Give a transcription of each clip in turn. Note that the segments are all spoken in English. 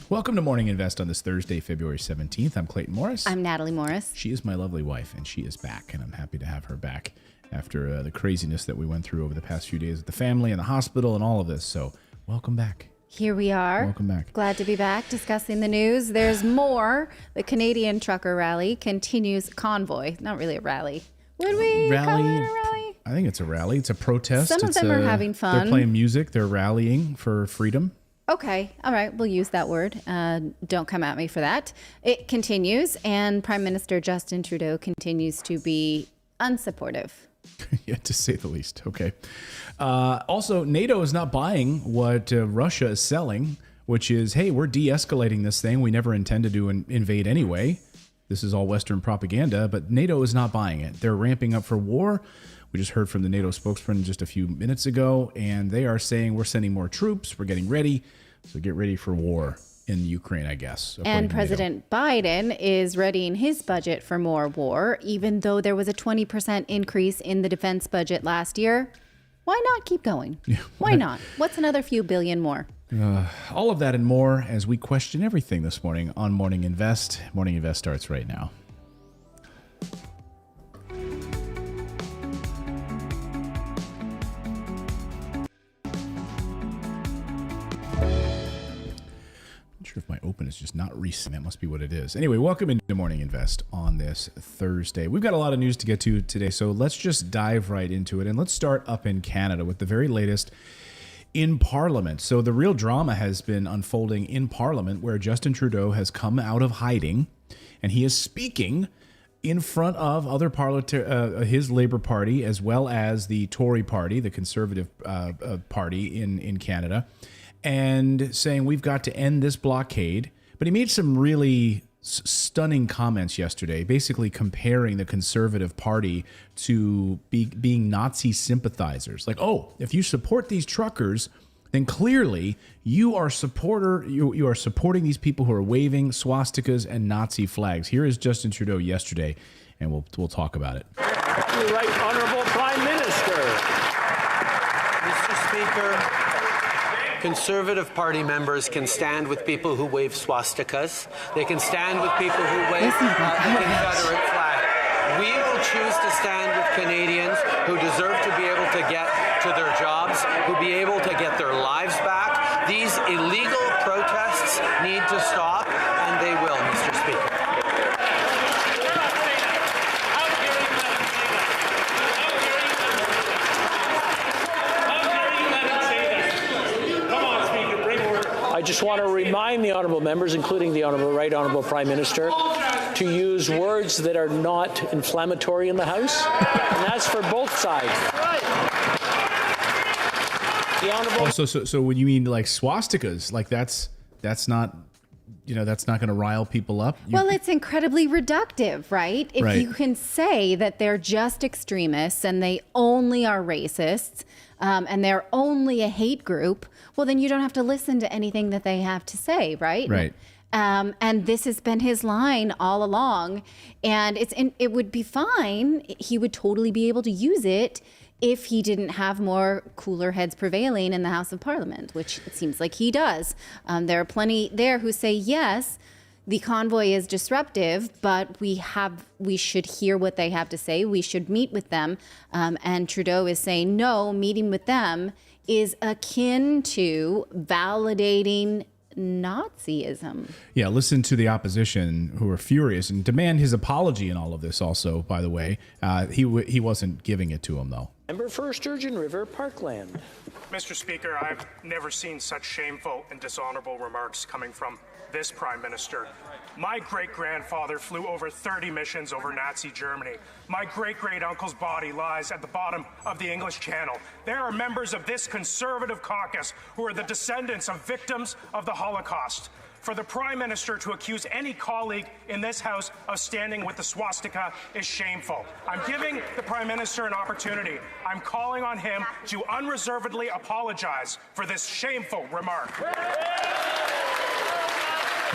Welcome to Morning Invest on this Thursday, February 17th. I'm Clayton Morris. I'm Natalie Morris. She is my lovely wife, and she is back, and I'm happy to have her back after the craziness that we went through over the past few days with the family and the hospital and all of this. So welcome back. Here we are. Welcome back. Glad to be back discussing the news. There's more. The Canadian trucker rally continues. Convoy, not really a rally. Would we call it a rally? I think it's a rally. It's a protest. Some of them are having fun. They're playing music. They're rallying for freedom. Okay. All right. We'll use that word. Don't come at me for that. It continues, and Prime Minister Justin Trudeau continues to be unsupportive. Yeah, to say the least. Okay. Also, NATO is not buying what Russia is selling, which is, hey, we're de-escalating this thing. We never intended to invade anyway. This is all Western propaganda, but NATO is not buying it. They're ramping up for war. We just heard from the NATO spokesperson just a few minutes ago, and they are saying we're sending more troops. We're getting ready. So get ready for war in Ukraine, I guess. And President Biden is readying his budget for more war, even though there was a 20% increase in the defense budget last year. Why not keep going? Yeah, why not? What's another few billion more? All of that and more as we question everything this morning on Morning Invest. Morning Invest starts right now. Sure if my open is just not recent. That must be what it is. Anyway, welcome into Morning Invest on this Thursday. We've got a lot of news to get to today, so let's just dive right into it. And let's start up in Canada with the very latest in Parliament. So the real drama has been unfolding in Parliament, where Justin Trudeau has come out of hiding, and he is speaking in front of other his Labour Party, as well as the Tory Party, the Conservative Party in Canada, and saying we've got to end this blockade. But he made some really stunning comments yesterday, basically comparing the Conservative Party to being Nazi sympathizers. Like, oh, if you support these truckers, then clearly you are you are supporting these people who are waving swastikas and Nazi flags. Here is Justin Trudeau yesterday, and we'll talk about it. You're right, Honourable Prime Minister. Mr. Speaker, Conservative Party members can stand with people who wave swastikas. They can stand with people who wave the Confederate flag. We will choose to stand with Canadians who deserve to be able to get to their jobs, who be able to get their lives back. These illegal protests need to stop, and they will, Mr. Speaker. I just want to remind the honourable members, including the Right Honourable Prime Minister, to use words that are not inflammatory in the House, and that's for both sides. The Honourable. Oh, so when you mean like swastikas, like that's not, that's not going to rile people up. Well, it's incredibly reductive, right? If you can say that they're just extremists and they only are racists, and they're only a hate group, well, then you don't have to listen to anything that they have to say, right? Right. And this has been his line all along, and it would be fine. He would totally be able to use it if he didn't have more cooler heads prevailing in the House of Parliament, which it seems like he does. There are plenty there who say, yes, the convoy is disruptive, but we should hear what they have to say. We should meet with them. And Trudeau is saying, no, meeting with them is akin to validating Nazism. Yeah, listen to the opposition who are furious and demand his apology in all of this also, by the way. He wasn't giving it to him, though. Member for Sturgeon River, Parkland. Mr. Speaker, I've never seen such shameful and dishonorable remarks coming from this Prime Minister. My great-grandfather flew over 30 missions over Nazi Germany. My great-great-uncle's body lies at the bottom of the English Channel. There are members of this Conservative caucus who are the descendants of victims of the Holocaust. For the Prime Minister to accuse any colleague in this House of standing with the swastika is shameful. I'm giving the Prime Minister an opportunity. I'm calling on him to unreservedly apologize for this shameful remark.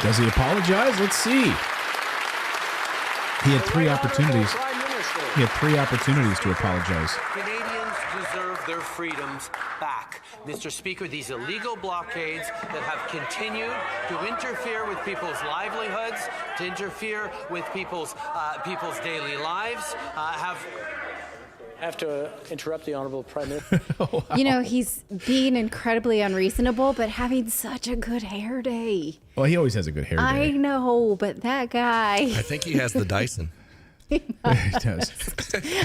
Does he apologize? Let's see. He had three opportunities. He had three opportunities to apologize. Canadians deserve their freedoms back. Mr. Speaker, these illegal blockades that have continued to interfere with people's livelihoods, to interfere with people's daily lives, I have to interrupt the Honourable Prime Minister. Wow. You know, he's being incredibly unreasonable, but having such a good hair day. Well, he always has a good hair day. I know, but that guy. I think he has the Dyson. He does.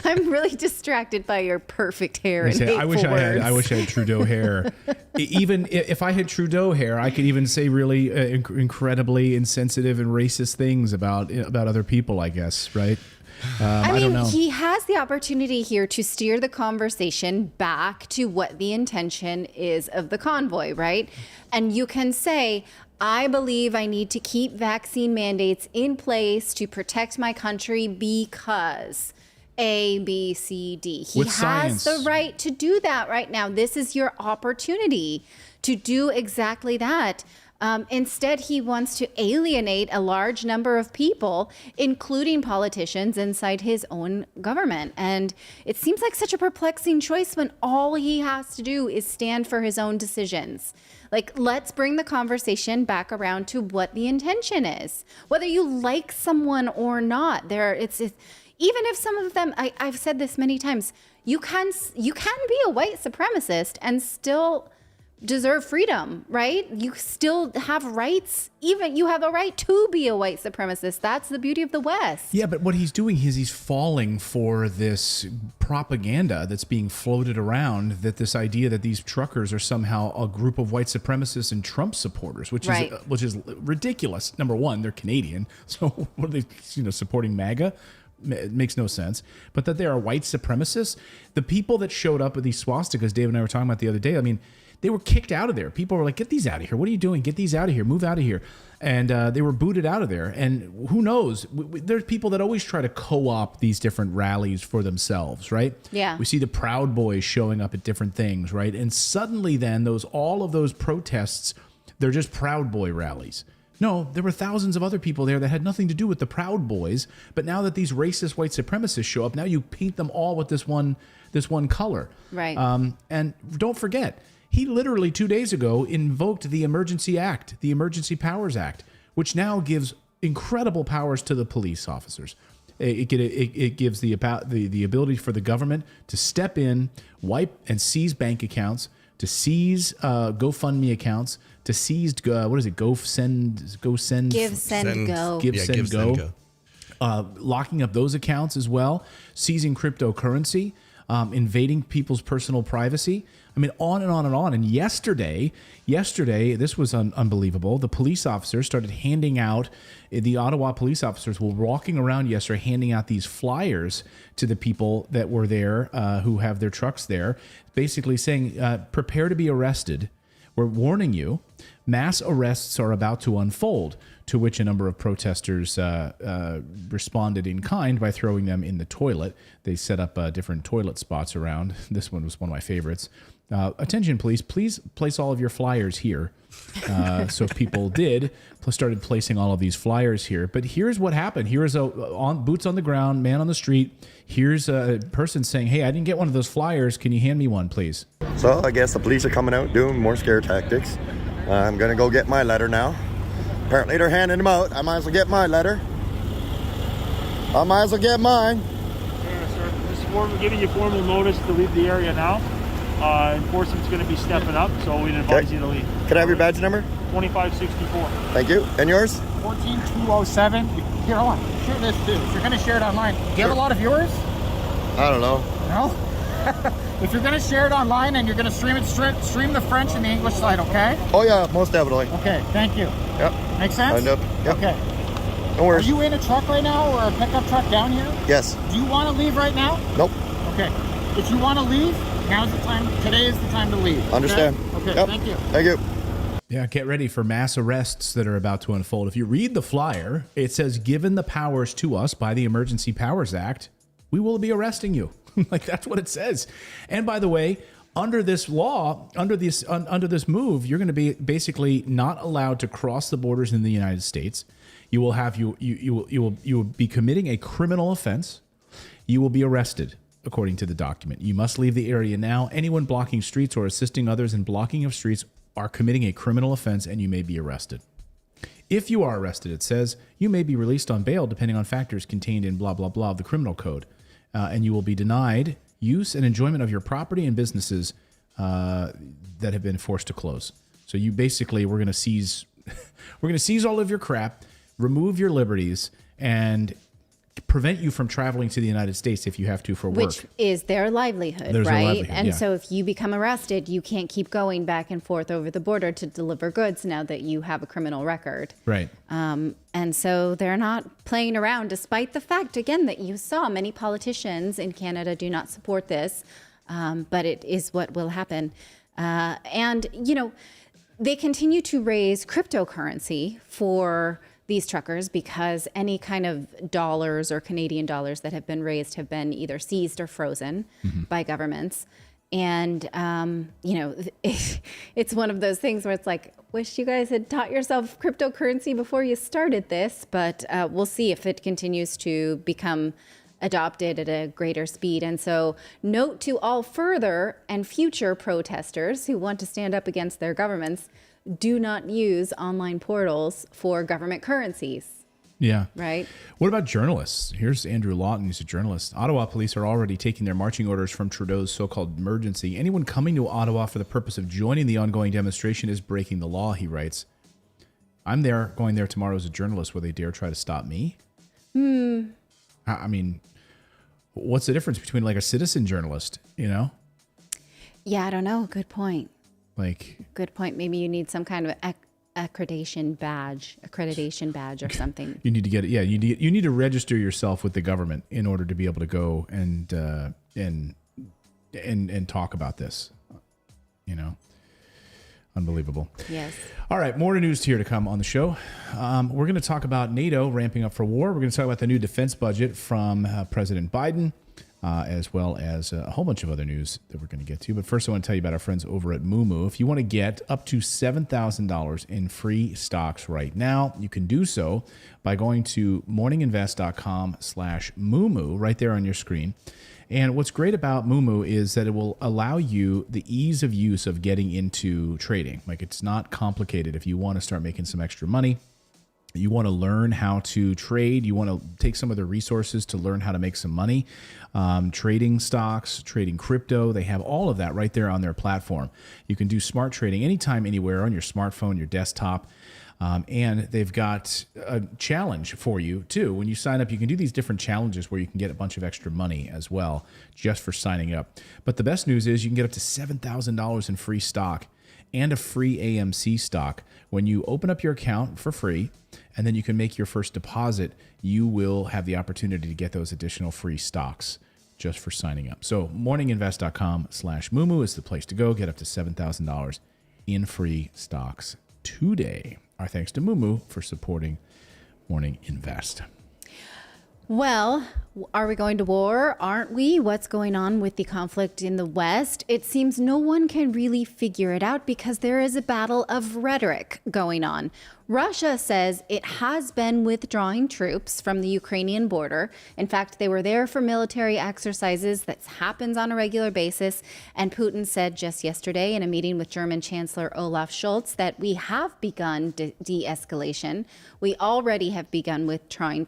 I'm really distracted by your perfect hair and I wish hateful words. I wish I had Trudeau hair. Even if I had Trudeau hair, I could even say really incredibly insensitive and racist things about other people, I guess, right? I don't know. He has the opportunity here to steer the conversation back to what the intention is of the convoy, right? And you can say, I believe I need to keep vaccine mandates in place to protect my country because A, B, C, D. He With has science. the right to do that right now. This is your opportunity to do exactly that. Instead, he wants to alienate a large number of people, including politicians inside his own government. And it seems like such a perplexing choice when all he has to do is stand for his own decisions. Like, let's bring the conversation back around to what the intention is. Whether you like someone or not, it's even if some of them, I've said this many times, you can be a white supremacist and still deserve freedom, right? You still have rights. Even you have a right to be a white supremacist. That's the beauty of the West. Yeah, but what he's doing is he's falling for this propaganda that's being floated around, that this idea that these truckers are somehow a group of white supremacists and Trump supporters, which is ridiculous. Number one, they're Canadian, so what are they, supporting MAGA? It makes no sense. But that they are white supremacists, the people that showed up with these swastikas, Dave and I were talking about the other day, I mean, they were kicked out of there. People were like, get these out of here. What are you doing? Get these out of here. Move out of here. And they were booted out of there. And who knows? There's people that always try to co-opt these different rallies for themselves, right? Yeah. We see the Proud Boys showing up at different things, right? And suddenly then all of those protests, they're just Proud Boy rallies. No, there were thousands of other people there that had nothing to do with the Proud Boys. But now that these racist white supremacists show up, now you paint them all with this one color. Right. And don't forget, he literally 2 days ago invoked the Emergency Act, the Emergency Powers Act, which now gives incredible powers to the police officers. It gives the ability for the government to step in, wipe and seize bank accounts, to seize GoFundMe accounts, to seize what is it? Give, send, go. Locking up those accounts as well, seizing cryptocurrency, invading people's personal privacy. I mean, on and on and on. And yesterday, this was unbelievable. The police officers started handing out, the Ottawa police officers were walking around yesterday handing out these flyers to the people that were there, who have their trucks there, basically saying, prepare to be arrested. We're warning you, mass arrests are about to unfold, to which a number of protesters responded in kind by throwing them in the toilet. They set up different toilet spots around. This one was one of my favorites. Attention, please place all of your flyers here. So people started placing all of these flyers here. But here's what happened. Here's boots on the ground, man on the street. Here's a person saying, hey, I didn't get one of those flyers. Can you hand me one, please? So I guess the police are coming out doing more scare tactics. I'm going to go get my letter now. Apparently they're handing them out. I might as well get my letter. I might as well get mine. Yeah, sir. We're giving you formal notice to leave the area now. Enforcement's going to be stepping up, so we'd advise you to leave. Can I have your badge number? 2564. Thank you. And yours? 14207. Here, hold on. Share this too. If you're going to share it online, do you have a lot of viewers? I don't know. No? If you're going to share it online and you're going to stream the French and the English side, okay? Oh yeah, most definitely. Okay, thank you. Yep. Make sense? Yep. Okay. No worries. Are you in a truck right now or a pickup truck down here? Yes. Do you want to leave right now? Nope. Okay. If you want to leave, now's the time. Today is the time to leave. Understand. Okay, Yep. Thank you. Thank you. Yeah, get ready for mass arrests that are about to unfold. If you read the flyer, it says, given the powers to us by the Emergency Powers Act, we will be arresting you. Like, that's what it says. And by the way, under this law, under this move, you're going to be basically not allowed to cross the borders in the United States. You will have you will be committing a criminal offense. You will be arrested. according to the document. You must leave the area now. Anyone blocking streets or assisting others in blocking of streets are committing a criminal offense and you may be arrested. If you are arrested, it says, you may be released on bail depending on factors contained in blah, blah, blah of the criminal code. And you will be denied use and enjoyment of your property and businesses that have been forced to close. So you basically, we're going to seize all of your crap, remove your liberties, and prevent you from traveling to the United States if you have to for work. Which is their livelihood, There's right? their livelihood, and yeah. so if you become arrested, you can't keep going back and forth over the border to deliver goods now that you have a criminal record. Right. And so they're not playing around, despite the fact, again, that you saw many politicians in Canada do not support this, but it is what will happen. And, you know, they continue to raise cryptocurrency for these truckers because any kind of dollars or Canadian dollars that have been raised have been either seized or frozen by governments. And, you know, it's one of those things where it's like, wish you guys had taught yourself cryptocurrency before you started this, but we'll see if it continues to become adopted at a greater speed. And so note to all further and future protesters who want to stand up against their governments, do not use online portals for government currencies. Yeah. Right. What about journalists? Here's Andrew Lawton, who's a journalist. Ottawa police are already taking their marching orders from Trudeau's so-called emergency. Anyone coming to Ottawa for the purpose of joining the ongoing demonstration is breaking the law, he writes. I'm going there tomorrow as a journalist. Will they dare try to stop me? I mean, what's the difference between like a citizen journalist, you know? Yeah, I don't know. Good point. Good point. Maybe you need some kind of accreditation badge or something. You need to get it. Yeah, you need to register yourself with the government in order to be able to go and talk about this. You know, unbelievable. Yes. All right, more news here to come on the show. We're going to talk about NATO ramping up for war. We're going to talk about the new defense budget from President Biden. As well as a whole bunch of other news that we're going to get to. But first, I want to tell you about our friends over at Moomoo. If you want to get up to $7,000 in free stocks right now, you can do so by going to morninginvest.com/Moomoo right there on your screen. And what's great about Moomoo is that it will allow you the ease of use of getting into trading. Like, it's not complicated. If you want to start making some extra money, you want to learn how to trade, you want to take some of the resources to learn how to make some money, trading stocks, trading crypto, they have all of that right there on their platform. You can do smart trading anytime, anywhere on your smartphone, your desktop, and they've got a challenge for you too. When you sign up, you can do these different challenges where you can get a bunch of extra money as well just for signing up. But the best news is you can get up to $7,000 in free stock and a free AMC stock when you open up your account for free, and then you can make your first deposit. You will have the opportunity to get those additional free stocks just for signing up. So morninginvest.com/Moomoo is the place to go. Get up to $7,000 in free stocks today. Our thanks to Moomoo for supporting Morning Invest. Well, are we going to war? Aren't we? What's going on with the conflict in the West? It seems no one can really figure it out because there is a battle of rhetoric going on. Russia says it has been withdrawing troops from the Ukrainian border. In fact, they were there for military exercises. That happens on a regular basis. And Putin said just yesterday in a meeting with German Chancellor Olaf Scholz that we have begun de-escalation. We already have begun withdrawing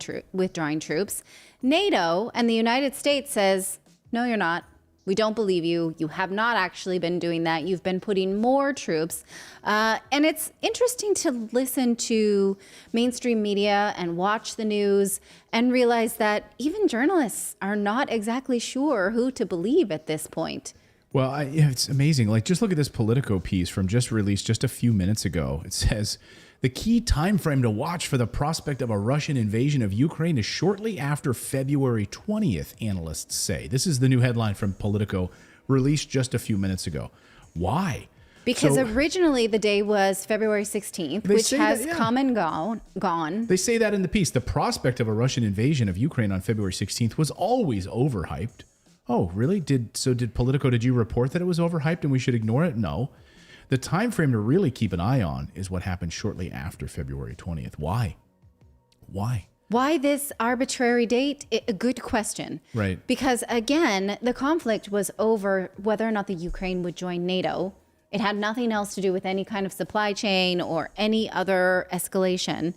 troops. NATO and the United States says, no, you're not. We don't believe you. You have not actually been doing that. You've been putting more troops. And it's interesting to listen to mainstream media and watch the news and realize that even journalists are not exactly sure who to believe at this point. Well, it's amazing. Like, just look at this Politico piece from just released just a few minutes ago. It says, the key time frame to watch for the prospect of a Russian invasion of Ukraine is shortly after February 20th, analysts say. This is the new headline from Politico, released just a few minutes ago. Why? Because originally the day was February 16th, which has come and gone. They say that in the piece. The prospect of a Russian invasion of Ukraine on February 16th was always overhyped. Oh, really? Did Politico, did you report that it was overhyped and we should ignore it? No. The time frame to really keep an eye on is what happened shortly after February 20th. Why? Why this arbitrary date? A good question. Right. Because again, the conflict was over whether or not the Ukraine would join NATO. It had nothing else to do with any kind of supply chain or any other escalation.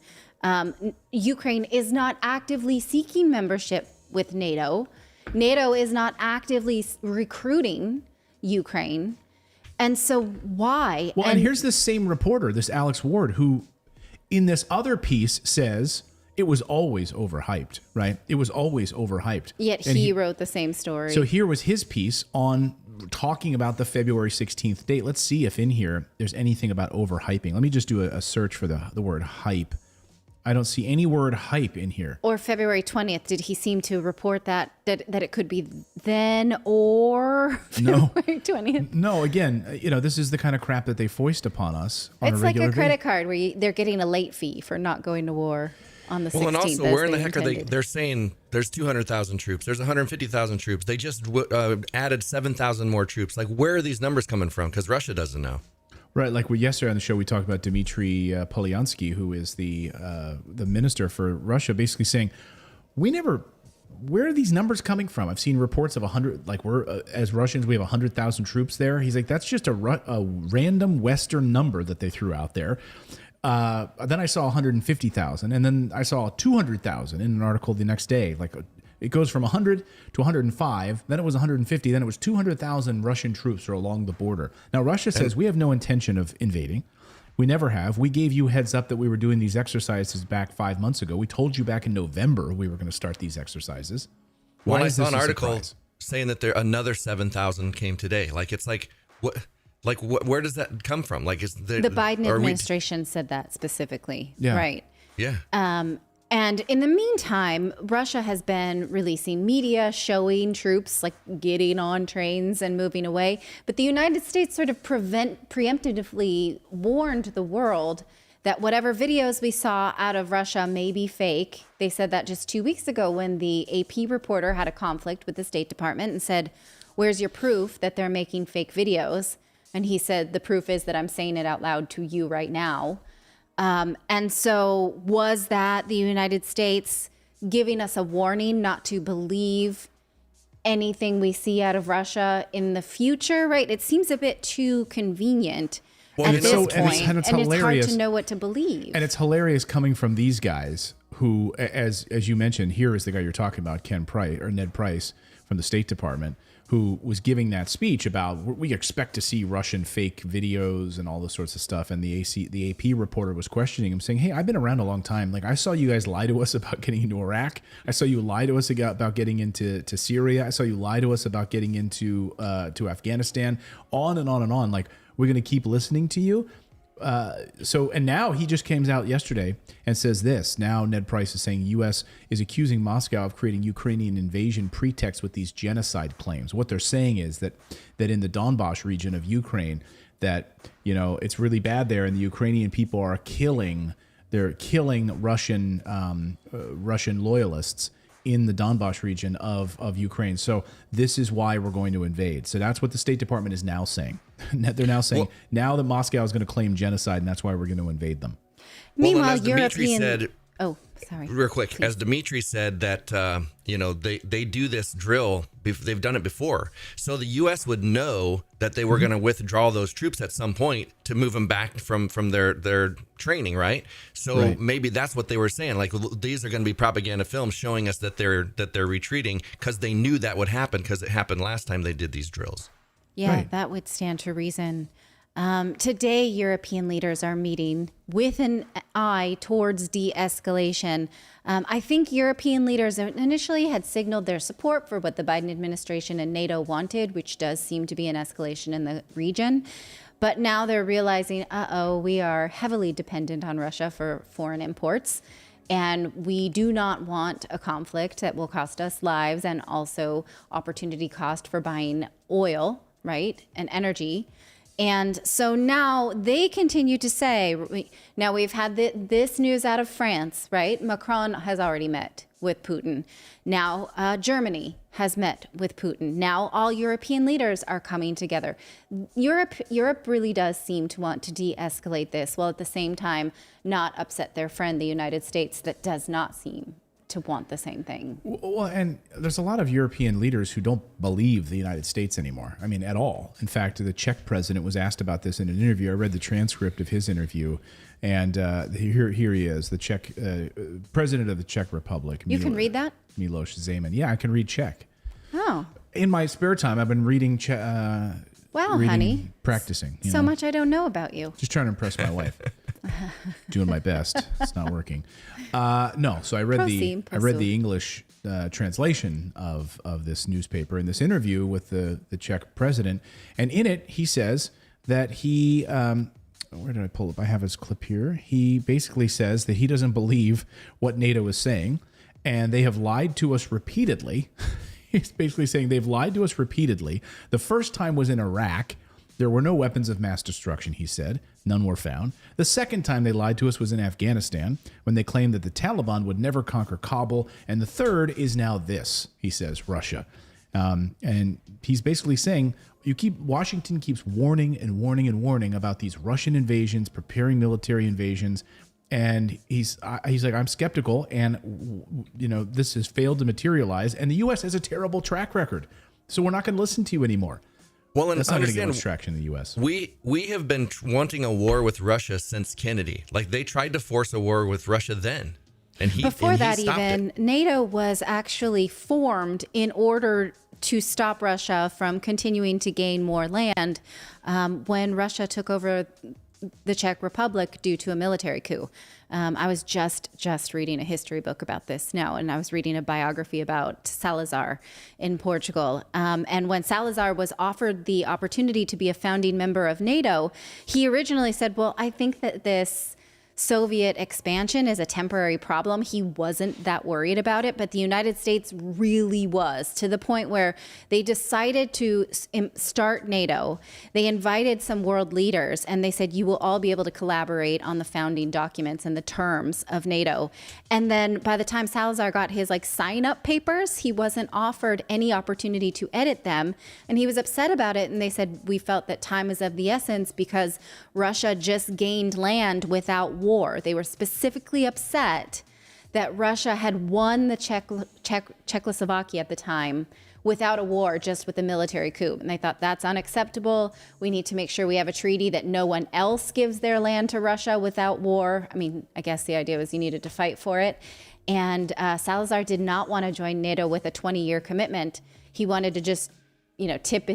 Ukraine is not actively seeking membership with NATO. NATO is not actively recruiting Ukraine. And so why? Well, and here's this same reporter, this Alex Ward, who in this other piece says it was always overhyped, right? It was always overhyped. Yet and he wrote the same story. So here was his piece on talking about the February 16th date. Let's see if in here there's anything about overhyping. Let me just do a search for the word hype. I don't see any word hype in here. Or February 20th, did he seem to report that it could be then or February 20th? No, again, this is the kind of crap that they foist upon us on it's a regular like a credit card where they're getting a late fee for not going to war on the 16th. Well, and also, where in the heck intended. are they? They're saying there's 200,000 troops. There's 150,000 troops. They just added 7,000 more troops. Like, where are these numbers coming from? Because Russia doesn't know. Right, like yesterday on the show, we talked about Dmitry Polyansky, who is the minister for Russia, basically saying, where are these numbers coming from? I've seen reports of 100, like as Russians, we have 100,000 troops there. He's like, that's just a random Western number that they threw out there. Then I saw 150,000, and then I saw 200,000 in an article the next day. Like it goes from 100 to 105, then it was 150, then it was 200,000 Russian troops are along the border. Now Russia says we have no intention of invading. We never have. We gave you heads up that we were doing these exercises back 5 months ago. We told you back in November we were going to start these exercises. Why Why I is saw this an a article surprise? saying that another 7,000 came today. Like, it's like what? Like, where does that come from? Like, is The Biden administration said that specifically. Yeah. Right. Yeah. And in the meantime, Russia has been releasing media showing troops like getting on trains and moving away. But the United States sort of preemptively warned the world that whatever videos we saw out of Russia may be fake. They said that just 2 weeks ago when the AP reporter had a conflict with the State Department and said, "Where's your proof that they're making fake videos?" And he said, "The proof is that I'm saying it out loud to you right now." And so was that the United States giving us a warning not to believe anything we see out of Russia in the future, right? It seems a bit too convenient at this point. And it's hard hilarious. to know what to believe. And it's hilarious coming from these guys who, as you mentioned, here is the guy you're talking about, Ned Price from the State Department, who was giving that speech about we expect to see Russian fake videos and all this sorts of stuff. And the AP reporter was questioning him, saying, "Hey, I've been around a long time. Like, I saw you guys lie to us about getting into Iraq. I saw you lie to us about getting into Syria. I saw you lie to us about getting into to Afghanistan. On and on and on. Like, we're going to keep listening to you." And now he just came out yesterday and says this. Now Ned Price is saying U.S. is accusing Moscow of creating Ukrainian invasion pretext with these genocide claims. What they're saying is that in the Donbass region of Ukraine, that it's really bad there, and the Ukrainian people are killing Russian loyalists in the Donbass region of Ukraine. So this is why we're going to invade. So that's what the State Department is now saying. They're now saying now that Moscow is going to claim genocide, and that's why we're going to invade them. Meanwhile, Dmitry said, sorry. real quick, Please. as Dmitry said that, they do this drill. They've done it before. So the U.S. would know that they were going to withdraw those troops at some point to move them back from their training, right? So maybe that's what they were saying. Like, these are going to be propaganda films showing us that they're retreating because they knew that would happen because it happened last time they did these drills. Yeah, that would stand to reason. Today, European leaders are meeting with an eye towards de-escalation. I think European leaders initially had signaled their support for what the Biden administration and NATO wanted, which does seem to be an escalation in the region. But now they're realizing, we are heavily dependent on Russia for foreign imports. And we do not want a conflict that will cost us lives and also opportunity cost for buying oil, right, and energy. And so now they continue to say, now we've had this news out of France, right? Macron has already met with Putin. Now Germany has met with Putin. Now all European leaders are coming together. Europe really does seem to want to de-escalate this, while at the same time not upset their friend, the United States, that does not seem to want the same thing. Well, and there's a lot of European leaders who don't believe the United States anymore. I mean, at all. In fact, the Czech president was asked about this in an interview. I read the transcript of his interview, and here he is, the Czech president of the Czech Republic. You can read that? Miloš Zeman. Yeah, I can read Czech. Oh. In my spare time, I've been reading Wow, honey. Practicing. So much I don't know about you. Just trying to impress my wife. Doing my best. It's not working. No, so I read the English translation of this newspaper in this interview with the Czech president, and in it he says that he where did I pull up? I have his clip here. He basically says that he doesn't believe what NATO is saying, and they have lied to us repeatedly. He's basically saying they've lied to us repeatedly. The first time was in Iraq. There were no weapons of mass destruction, he said. None were found. The second time they lied to us was in Afghanistan, when they claimed that the Taliban would never conquer Kabul. And the third is now this, he says, Russia. And he's basically saying, Washington keeps warning and warning and warning about these Russian invasions, preparing military invasions. And he's like, I'm skeptical, and this has failed to materialize. And the U.S. has a terrible track record, so we're not going to listen to you anymore. Well, and that's not going to get much traction in the U.S. We have been wanting a war with Russia since Kennedy. Like, they tried to force a war with Russia then, and he before that stopped even it. NATO was actually formed in order to stop Russia from continuing to gain more land when Russia took over the Czech Republic due to a military coup. I was just reading a history book about this now, and I was reading a biography about Salazar in Portugal. And when Salazar was offered the opportunity to be a founding member of NATO, he originally said, well, I think that this Soviet expansion is a temporary problem. He wasn't that worried about it, but the United States really was, to the point where they decided to start NATO. They invited some world leaders, and they said, you will all be able to collaborate on the founding documents and the terms of NATO. And then by the time Salazar got his sign-up papers, he wasn't offered any opportunity to edit them, and he was upset about it. And they said, we felt that time is of the essence because Russia just gained land without war. They were specifically upset that Russia had won the Czechoslovakia at the time without a war, just with a military coup. And they thought, that's unacceptable. We need to make sure we have a treaty that no one else gives their land to Russia without war. I mean, I guess the idea was you needed to fight for it. And Salazar did not want to join NATO with a 20-year commitment. He wanted to just dip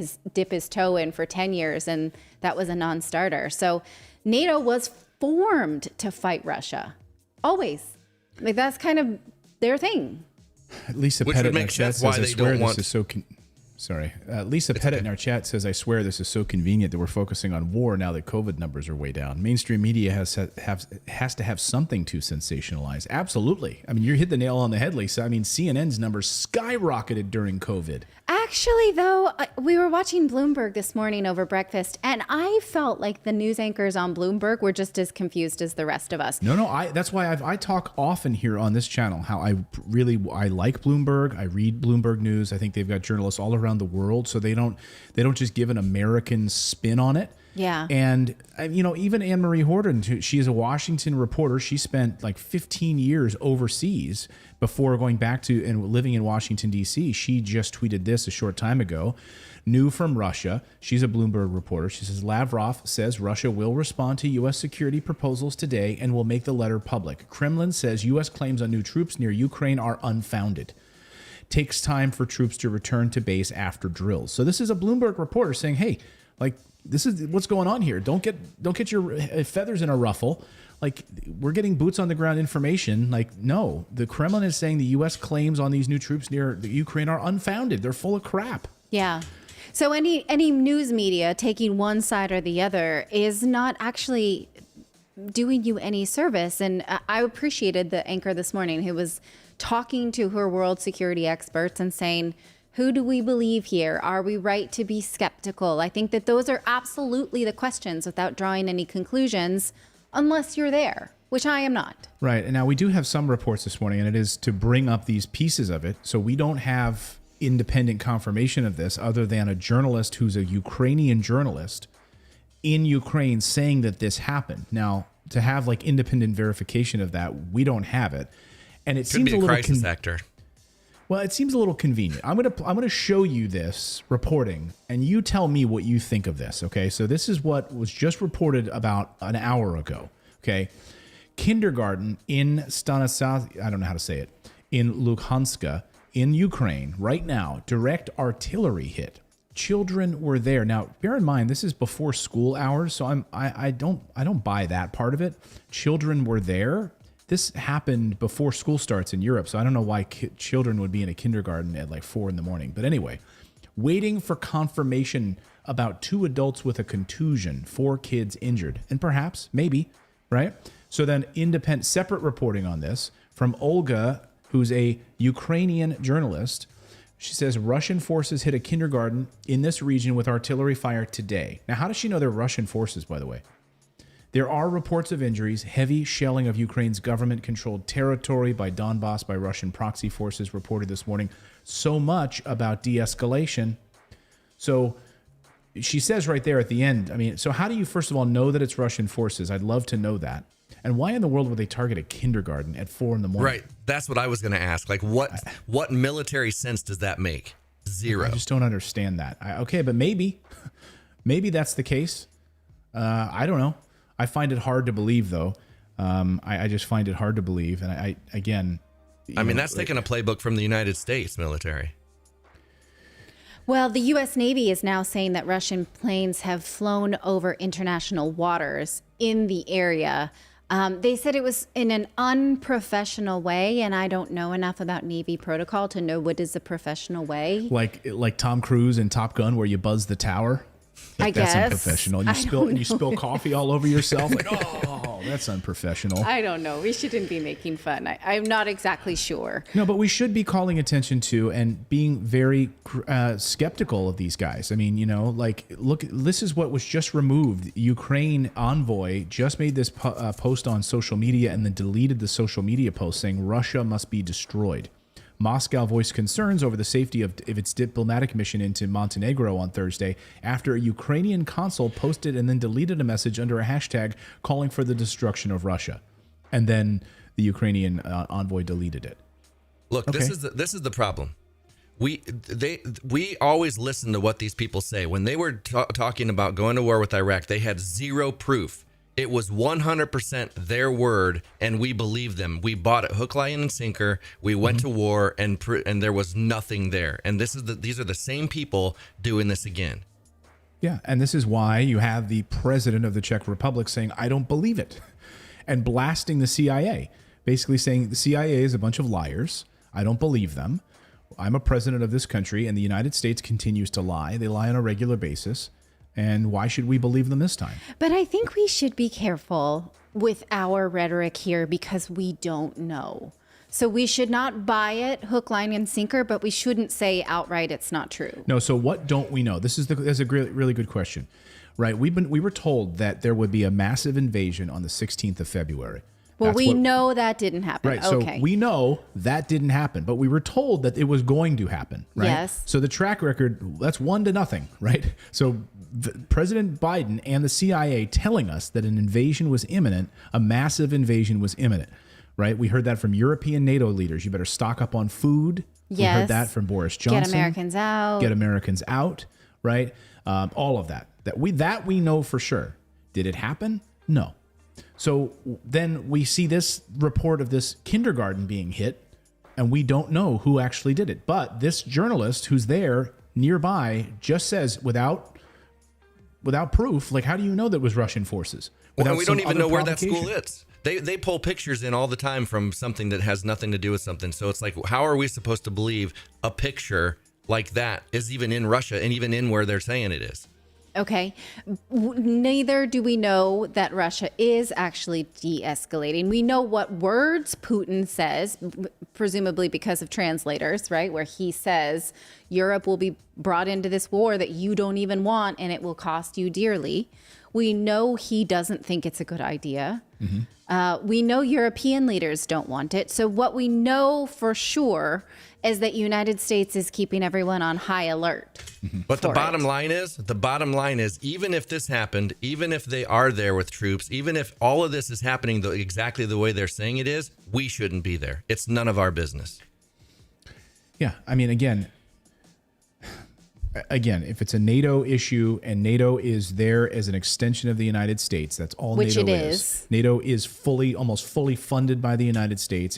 his toe in for 10 years, and that was a non-starter. So NATO was formed to fight Russia. Always. That's kind of their thing. Lisa Which Pettit would in our make chat sense why says, I they swear don't want... this is so... Lisa Pettit in our chat says, I swear this is so convenient that we're focusing on war now that COVID numbers are way down. Mainstream media has to have something to sensationalize. Absolutely. I mean, you hit the nail on the head, Lisa. I mean, CNN's numbers skyrocketed during COVID. Actually, though, we were watching Bloomberg this morning over breakfast, and I felt like the news anchors on Bloomberg were just as confused as the rest of us. No, that's why I talk often here on this channel how I like Bloomberg. I read Bloomberg News. I think they've got journalists all around the world, so they don't just give an American spin on it. Yeah. And even Anne Marie Horton, she is a Washington reporter. She spent 15 years overseas before going back to and living in Washington, D.C. She just tweeted this a short time ago. New from Russia. She's a Bloomberg reporter. She says, Lavrov says Russia will respond to U.S. security proposals today and will make the letter public. Kremlin says U.S. claims on new troops near Ukraine are unfounded. Takes time for troops to return to base after drills. So this is a Bloomberg reporter saying, hey, this is what's going on here. Don't get your feathers in a ruffle. We're getting boots on the ground information. No, the Kremlin is saying the U.S. claims on these new troops near the Ukraine are unfounded. They're full of crap. Yeah. So any news media taking one side or the other is not actually doing you any service. And I appreciated the anchor this morning who was talking to her world security experts and saying, who do we believe here? Are we right to be skeptical? I think that those are absolutely the questions without drawing any conclusions, unless you're there, which I am not. Right. And now we do have some reports this morning, and it is to bring up these pieces of it. So we don't have independent confirmation of this other than a journalist who's a Ukrainian journalist in Ukraine saying that this happened. Now, to have independent verification of that, we don't have it. And it Could seems be a little crisis actor. Well, it seems a little convenient. I'm gonna show you this reporting, and you tell me what you think of this. Okay, so this is what was just reported about an hour ago. Okay, kindergarten in Stanislav, I don't know how to say it, in Luhansk in Ukraine right now. Direct artillery hit. Children were there. Now, bear in mind this is before school hours, so I don't buy that part of it. Children were there. This happened before school starts in Europe, so I don't know why children would be in a kindergarten at like 4 a.m. But anyway, waiting for confirmation about 2 adults with a contusion, 4 kids injured, and perhaps, maybe, right? So then independent, separate reporting on this from Olga, who's a Ukrainian journalist. She says Russian forces hit a kindergarten in this region with artillery fire today. Now, how does she know they're Russian forces, by the way? There are reports of injuries, heavy shelling of Ukraine's government-controlled territory by Donbass by Russian proxy forces reported this morning. So much about de-escalation. So she says right there at the end, I mean, so how do you, first of all, know that it's Russian forces? I'd love to know that. And why in the world would they target a kindergarten at 4 a.m? Right. That's what I was going to ask. Like, what military sense does that make? Zero. I just don't understand that. Okay, but maybe that's the case. I don't know. I find it hard to believe, though. I just find it hard to believe. And I mean, that's taking a playbook from the United States military. Well, the U.S. Navy is now saying that Russian planes have flown over international waters in the area. They said it was in an unprofessional way, and I don't know enough about Navy protocol to know what is a professional way. Like Tom Cruise in Top Gun, where you buzz the tower. I guess that's unprofessional. You spill coffee all over yourself. Like, oh, that's unprofessional. I don't know. We shouldn't be making fun. I'm not exactly sure. No, but we should be calling attention to and being very skeptical of these guys. I mean, like, look, this is what was just removed. Ukraine envoy just made this post on social media and then deleted the social media post saying Russia must be destroyed. Moscow voiced concerns over the safety of its diplomatic mission into Montenegro on Thursday after a Ukrainian consul posted and then deleted a message under a hashtag calling for the destruction of Russia. And then the Ukrainian envoy deleted it. Look, okay. This is the problem. We always listen to what these people say. When they were talking about going to war with Iraq, they had zero proof. It was 100% their word, and we believed them. We bought it hook, line, and sinker. We went to war, and there was nothing there. And these are the same people doing this again. Yeah, and this is why you have the president of the Czech Republic saying, I don't believe it, and blasting the CIA, basically saying the CIA is a bunch of liars. I don't believe them. I'm a president of this country, and the United States continues to lie. They lie on a regular basis. And why should we believe them this time? But I think we should be careful with our rhetoric here because we don't know. So we should not buy it hook, line, and sinker, but we shouldn't say outright it's not true. No, so what don't we know? That's a really good question, right? We were told that there would be a massive invasion on the 16th of February. Well, we know that didn't happen. Right, okay. So we know that didn't happen, but we were told that it was going to happen, right? Yes. So the track record, that's 1-0, right? So President Biden and the CIA telling us that an invasion was imminent, a massive invasion was imminent, right? We heard that from European NATO leaders. You better stock up on food. Yes. We heard that from Boris Johnson. Get Americans out. Get Americans out, right? All of that. That we know for sure. Did it happen? No. So then we see this report of this kindergarten being hit, and we don't know who actually did it. But this journalist who's there nearby just says without proof, like, how do you know that it was Russian forces? Well, we don't even know where that school is. They pull pictures in all the time from something that has nothing to do with something. So it's like, how are we supposed to believe a picture like that is even in Russia and even in where they're saying it is? Okay. Neither do we know that Russia is actually de-escalating. We know what words Putin says, presumably because of translators, right? Where he says Europe will be brought into this war that you don't even want and it will cost you dearly. We know he doesn't think it's a good idea. We know European leaders don't want it. So what we know for sure is that United States is keeping everyone on high alert. But the bottom line is, even if this happened, even if they are there with troops, even if all of this is happening exactly the way they're saying it is, we shouldn't be there. It's none of our business. Yeah, I mean, again, if it's a NATO issue and NATO is there as an extension of the United States, that's all Which NATO it is. is. NATO is almost fully funded by the United States.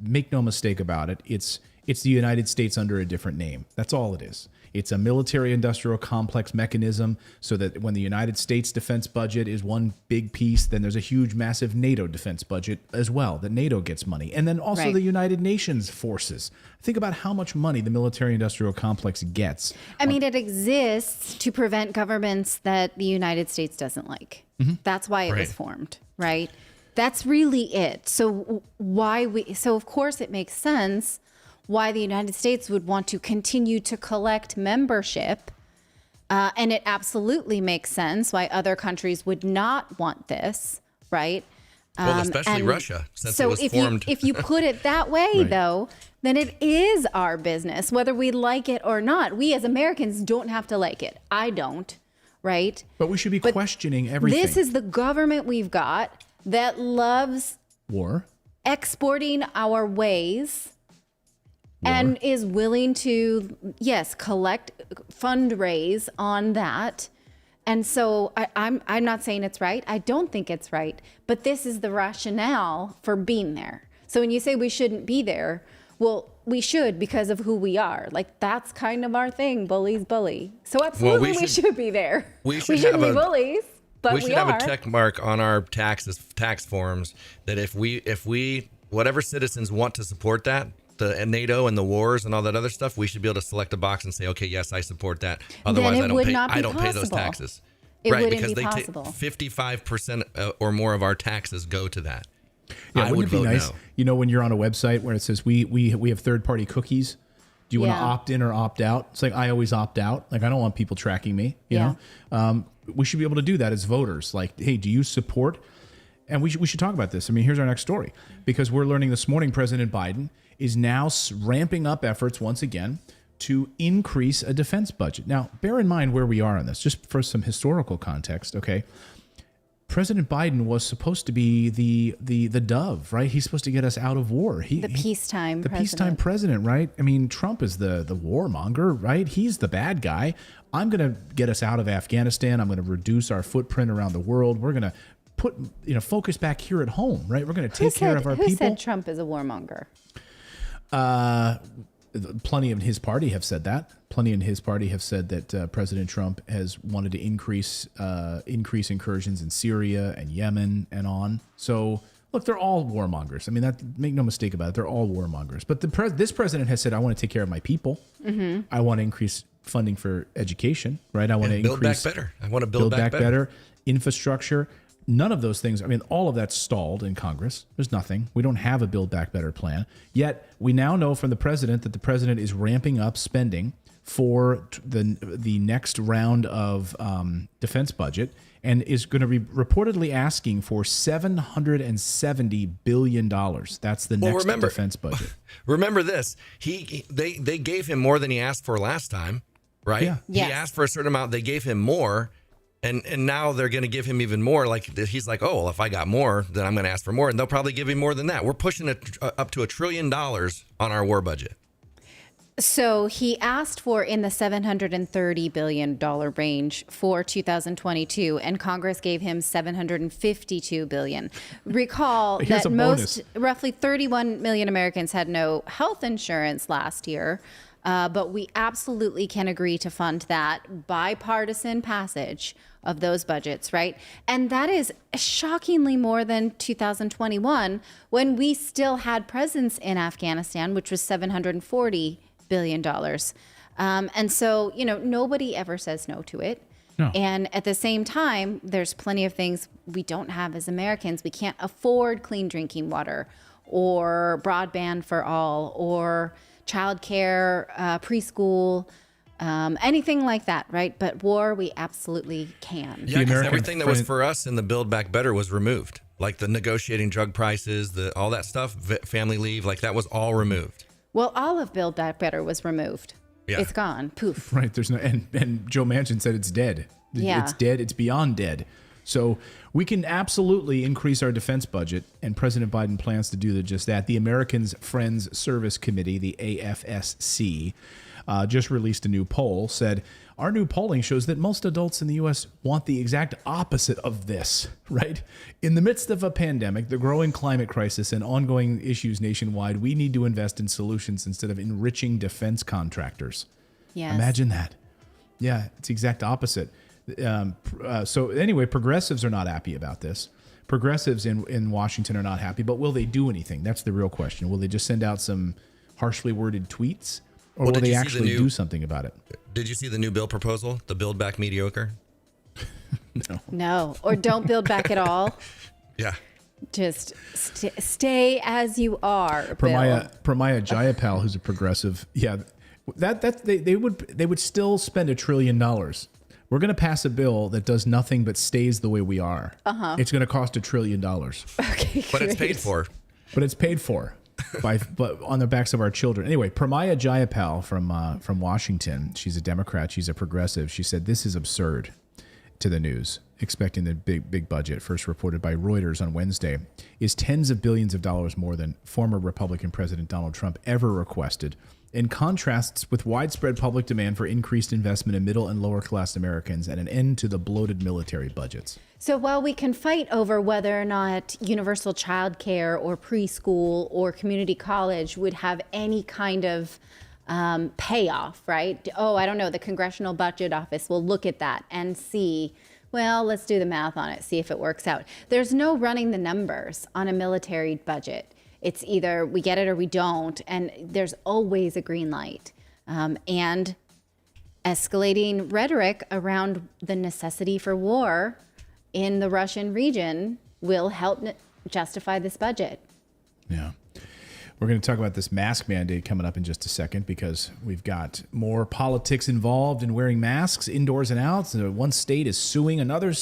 Make no mistake about it, it's the United States under a different name. That's all it is. It's a military-industrial complex mechanism so that when the United States defense budget is one big piece, then there's a huge, massive NATO defense budget as well, that NATO gets money. And then also the United Nations forces. Think about how much money the military-industrial complex gets. I mean, it exists to prevent governments that the United States doesn't like. That's why it was formed, right? That's really it. So of course it makes sense why the United States would want to continue to collect membership. And it absolutely makes sense why other countries would not want this, right? Well, especially Russia, since it was formed. If you put it that way, though, then it is our business, whether we like it or not. We as Americans don't have to like it. I don't, right? But we should be questioning everything. This is the government we've got that loves war, exporting our ways, and is willing to, fundraise on that. And so I'm not saying it's right. I don't think it's right. But this is the rationale for being there. So when you say we shouldn't be there, well, we should because of who we are. Like, that's kind of our thing, bullies bully. So absolutely we should be there. We should be bullies, but we should have a check mark on our tax forms that if we whatever citizens want to support that, the NATO and the wars and all that other stuff, we should be able to select a box and say, okay, yes, I support that. Otherwise, I don't pay those taxes. Right, because they take 55% or more of our taxes go to that. Yeah, wouldn't it be nice? No. You know, when you're on a website where it says we have third-party cookies, do you want to opt in or opt out? It's like, I always opt out. Like, I don't want people tracking me, you know? We should be able to do that as voters. Like, hey, do you support? And we should talk about this. I mean, here's our next story, because we're learning this morning President Biden is now ramping up efforts once again to increase a defense budget. Now, bear in mind where we are on this, just for some historical context, okay? President Biden was supposed to be the dove, right? He's supposed to get us out of war. The peacetime president, right? I mean, Trump is the warmonger, right? He's the bad guy. I'm going to get us out of Afghanistan. I'm going to reduce our footprint around the world. We're going to put focus back here at home, right? We're going to take care of our people. Who said Trump is a warmonger? Plenty in his party have said that. Plenty in his party have said that President Trump has wanted to increase incursions in Syria and Yemen and on. So look, they're all warmongers. I mean, make no mistake about it. They're all warmongers. But this president has said, I want to take care of my people. I want to increase funding for education, right? I want to build back better. I want to build back better. Infrastructure. None of those things, I mean, all of that's stalled in Congress. There's nothing. We don't have a Build Back Better plan. Yet we now know from the president that the president is ramping up spending for the next round of defense budget and is going to be reportedly asking for $770 billion. That's the next defense budget. Remember this. They gave him more than he asked for last time, right? Yeah. Yes. He asked for a certain amount. They gave him more. And now they're going to give him even more. Like, he's like, oh, well, if I got more, then I'm going to ask for more. And they'll probably give him more than that. We're pushing it up to $1 trillion on our war budget. So he asked for in the $730 billion range for 2022, and Congress gave him $752 billion. Recall that roughly 31 million Americans had no health insurance last year. But we absolutely can agree to fund that bipartisan passage of those budgets, right? And that is shockingly more than 2021, when we still had presence in Afghanistan, which was $740 billion. And so, nobody ever says no to it. No. And at the same time, there's plenty of things we don't have as Americans. We can't afford clean drinking water or broadband for all or childcare, preschool, anything like that, right? But war, we absolutely can. Yeah, because everything that was for us in the Build Back Better was removed. Like the negotiating drug prices, all that stuff, family leave, like that was all removed. Well, all of Build Back Better was removed. Yeah. It's gone. Poof. Right. There's no, and Joe Manchin said it's dead. Yeah. It's dead. It's beyond dead. So we can absolutely increase our defense budget, and President Biden plans to do just that. The Americans Friends Service Committee, the AFSC, just released a new poll, said, our new polling shows that most adults in the U.S. want the exact opposite of this, right? In the midst of a pandemic, the growing climate crisis, and ongoing issues nationwide, we need to invest in solutions instead of enriching defense contractors. Yes. Imagine that. Yeah, it's the exact opposite. So anyway, progressives are not happy about this. Progressives in Washington are not happy, but will they do anything? That's the real question. Will they just send out some harshly worded tweets, or will they actually do something about it? Did you see the new bill proposal, the Build Back Mediocre? No, or don't build back at all. Yeah. Just stay as you are. Pramaya Jayapal, who's a progressive, yeah, they would still spend $1 trillion. We're going to pass a bill that does nothing but stays the way we are. It's going to cost $1 trillion. Okay, but it's paid for. But it's paid for but on the backs of our children. Anyway, Pramaya Jayapal from Washington, she's a Democrat, she's a progressive. She said this is absurd to the news, expecting the big budget, first reported by Reuters on Wednesday, is tens of billions of dollars more than former Republican President Donald Trump ever requested, in contrasts with widespread public demand for increased investment in middle and lower class Americans and an end to the bloated military budgets. So while we can fight over whether or not universal childcare or preschool or community college would have any kind of payoff, right? Oh, I don't know. The Congressional Budget Office will look at that and see, well, let's do the math on it, see if it works out. There's no running the numbers on a military budget. It's either we get it or we don't, and there's always a green light. And escalating rhetoric around the necessity for war in the Russian region will help justify this budget. Yeah. We're going to talk about this mask mandate coming up in just a second, because we've got more politics involved in wearing masks indoors and out. One state is suing another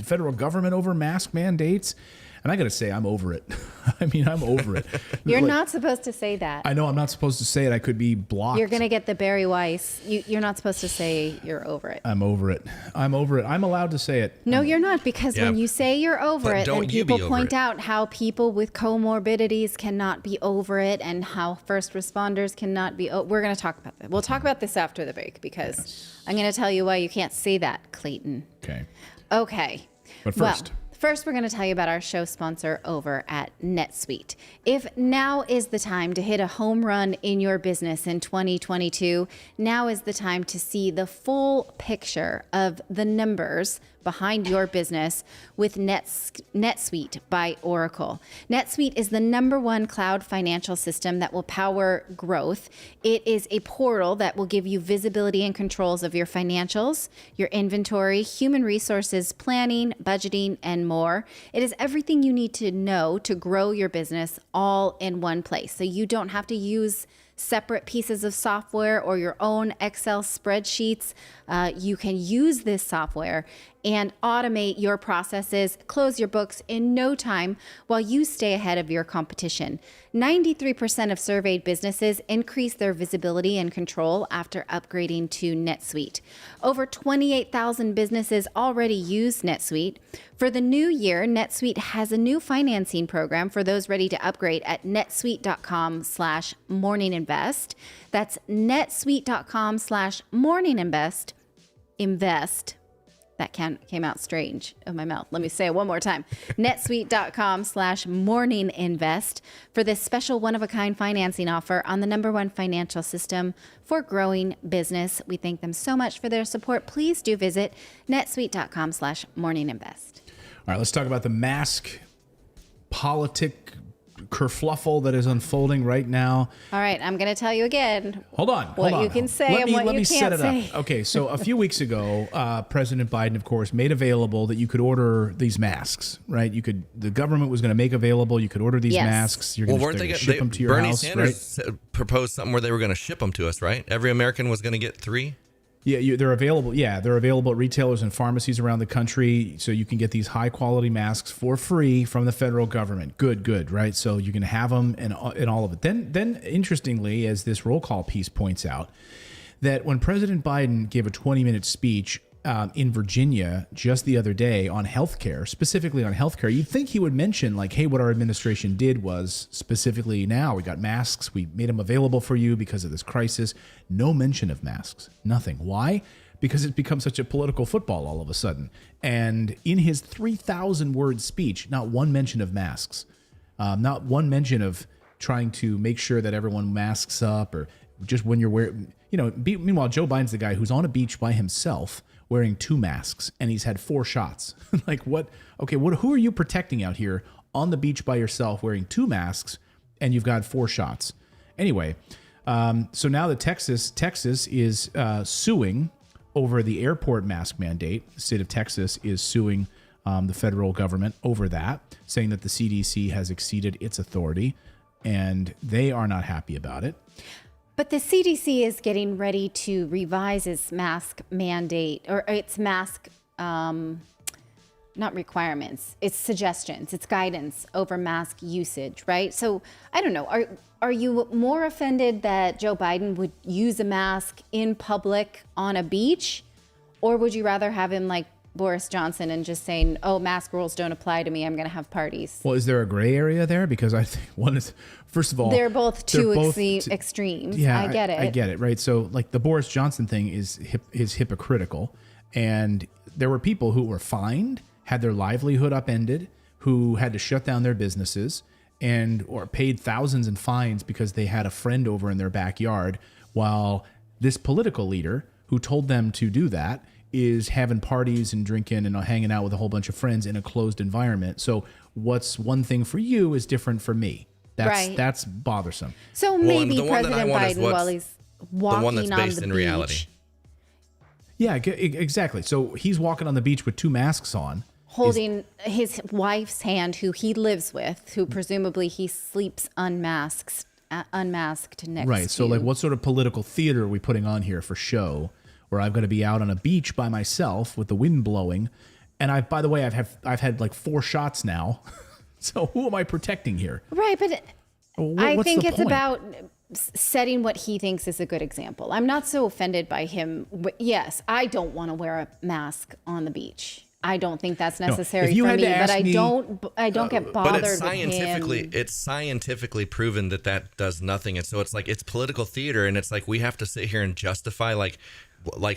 federal government over mask mandates. And I got to say, I'm over it. I mean, I'm over it. You're not supposed to say that. I know I'm not supposed to say it. I could be blocked. You're going to get the Barry Weiss. You're not supposed to say you're over it. I'm over it. I'm over it. I'm allowed to say it. No, you're not, because when you say you're over it, and people point out how people with comorbidities cannot be over it and how first responders cannot be. We're going to talk about that. We'll talk about this after the break, because I'm going to tell you why you can't say that, Clayton. Okay. But first. First, we're going to tell you about our show sponsor over at NetSuite. If now is the time to hit a home run in your business in 2022, now is the time to see the full picture of the numbers behind your business with NetSuite by Oracle. NetSuite is the #1 cloud financial system that will power growth. It is a portal that will give you visibility and controls of your financials, your inventory, human resources, planning, budgeting, and more. It is everything you need to know to grow your business all in one place. So you don't have to use separate pieces of software or your own Excel spreadsheets. You can use this software and automate your processes, close your books in no time while you stay ahead of your competition. 93% of surveyed businesses increase their visibility and control after upgrading to NetSuite. Over 28,000 businesses already use NetSuite. For the new year, NetSuite has a new financing program for those ready to upgrade at netsuite.com/morninginvest. That's netsuite.com/morninginvest. Invest. That came out strange of my mouth. Let me say it one more time. netsuite.com/morninginvest for this special one-of-a-kind financing offer on the #1 financial system for growing business. We thank them so much for their support. Please do visit netsuite.com/morninginvest. All right, let's talk about the mask politic kerfluffle that is unfolding right now. All right, I'm going to tell you again. Hold on. What you can say and what you can't say. Okay, so a few weeks ago, President Biden, of course, made available that you could order these masks, right? The government was going to make available, you could order these masks. You're going to ship them to your Bernie house, Sanders proposed something where they were going to ship them to us, right? Every American was going to get 3. Yeah, they're available. Yeah, they're available at retailers and pharmacies around the country, so you can get these high quality masks for free from the federal government. Good, right? So you can have them and all of it. Then, interestingly, as this roll call piece points out, that when President Biden gave a 20-minute speech in Virginia just the other day on healthcare, specifically on healthcare, you'd think he would mention like, hey, what our administration did was specifically now we got masks, we made them available for you because of this crisis. No mention of masks, nothing. Why? Because it's become such a political football all of a sudden. And in his 3,000 word speech, not one mention of masks, not one mention of trying to make sure that everyone masks up or just when you're wearing, meanwhile, Joe Biden's the guy who's on a beach by himself wearing 2 masks, and he's had 4 shots. Like what? Okay, who are you protecting out here on the beach by yourself wearing 2 masks, and you've got 4 shots? Anyway, so now that Texas is suing over the airport mask mandate. The state of Texas is suing the federal government over that, saying that the CDC has exceeded its authority, and they are not happy about it. But the CDC is getting ready to revise its mask mandate or its mask, not requirements, its suggestions, its guidance over mask usage, right? So I don't know. Are you more offended that Joe Biden would use a mask in public on a beach? Or would you rather have him like Boris Johnson and just saying, oh, mask rules don't apply to me, I'm going to have parties? Well, is there a gray area there? Because I think one is, first of all, they're both extremes. Yeah, I get it. I get it, right? So like the Boris Johnson thing is hypocritical. And there were people who were fined, had their livelihood upended, who had to shut down their businesses or paid thousands in fines because they had a friend over in their backyard, while this political leader who told them to do that is having parties and drinking and hanging out with a whole bunch of friends in a closed environment. So what's one thing for you is different for me. That's bothersome. So maybe President Biden, while he's walking the one that's based on the in beach, reality. Yeah, exactly. So he's walking on the beach with 2 masks on, holding his wife's hand, who he lives with, who presumably he sleeps unmasked next to. Right. So like, what sort of political theater are we putting on here for show? Where I'm going to be out on a beach by myself with the wind blowing, and by the way, I've had like 4 shots now. So who am I protecting here? Right, but I think it's about setting what he thinks is a good example. I'm not so offended by him. Yes, I don't want to wear a mask on the beach. I don't think that's necessary for me, but I don't get bothered with him. It's scientifically proven that does nothing. And so it's like, it's political theater, and it's like we have to sit here and justify like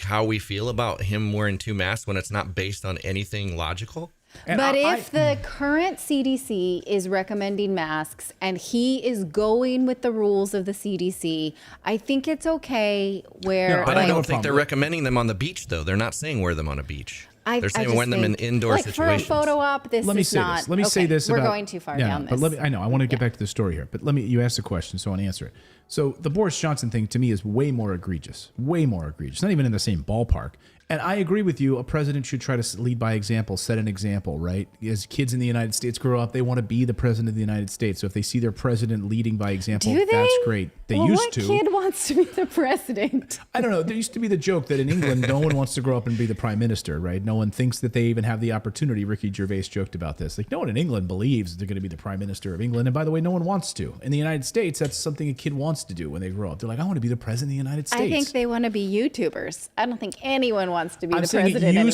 how we feel about him wearing 2 masks when it's not based on anything logical. But if the current CDC is recommending masks and he is going with the rules of the CDC, I think it's okay where... But I don't think they're recommending them on the beach, though. They're not saying wear them on a beach. They're saying wear them in indoor situations. For a photo op, Let me say this. We're going too far down this. But I know. I want to get back to the story here. But you asked the question, so I want to answer it. So the Boris Johnson thing, to me, is way more egregious. Way more egregious. Not even in the same ballpark. And I agree with you. A president should try to lead by example, set an example, right? As kids in the United States grow up, they want to be the president of the United States. So if they see their president leading by example, that's great. They used to. What kid wants to be the president? I don't know. There used to be the joke that in England, no one wants to grow up and be the prime minister, right? No one thinks that they even have the opportunity. Ricky Gervais joked about this. Like, no one in England believes they're going to be the prime minister of England. And by the way, no one wants to. In the United States, that's something a kid wants to do when they grow up. They're like, I want to be the president of the United States. I think they want to be YouTubers. I don't think anyone wants to be the president anymore. It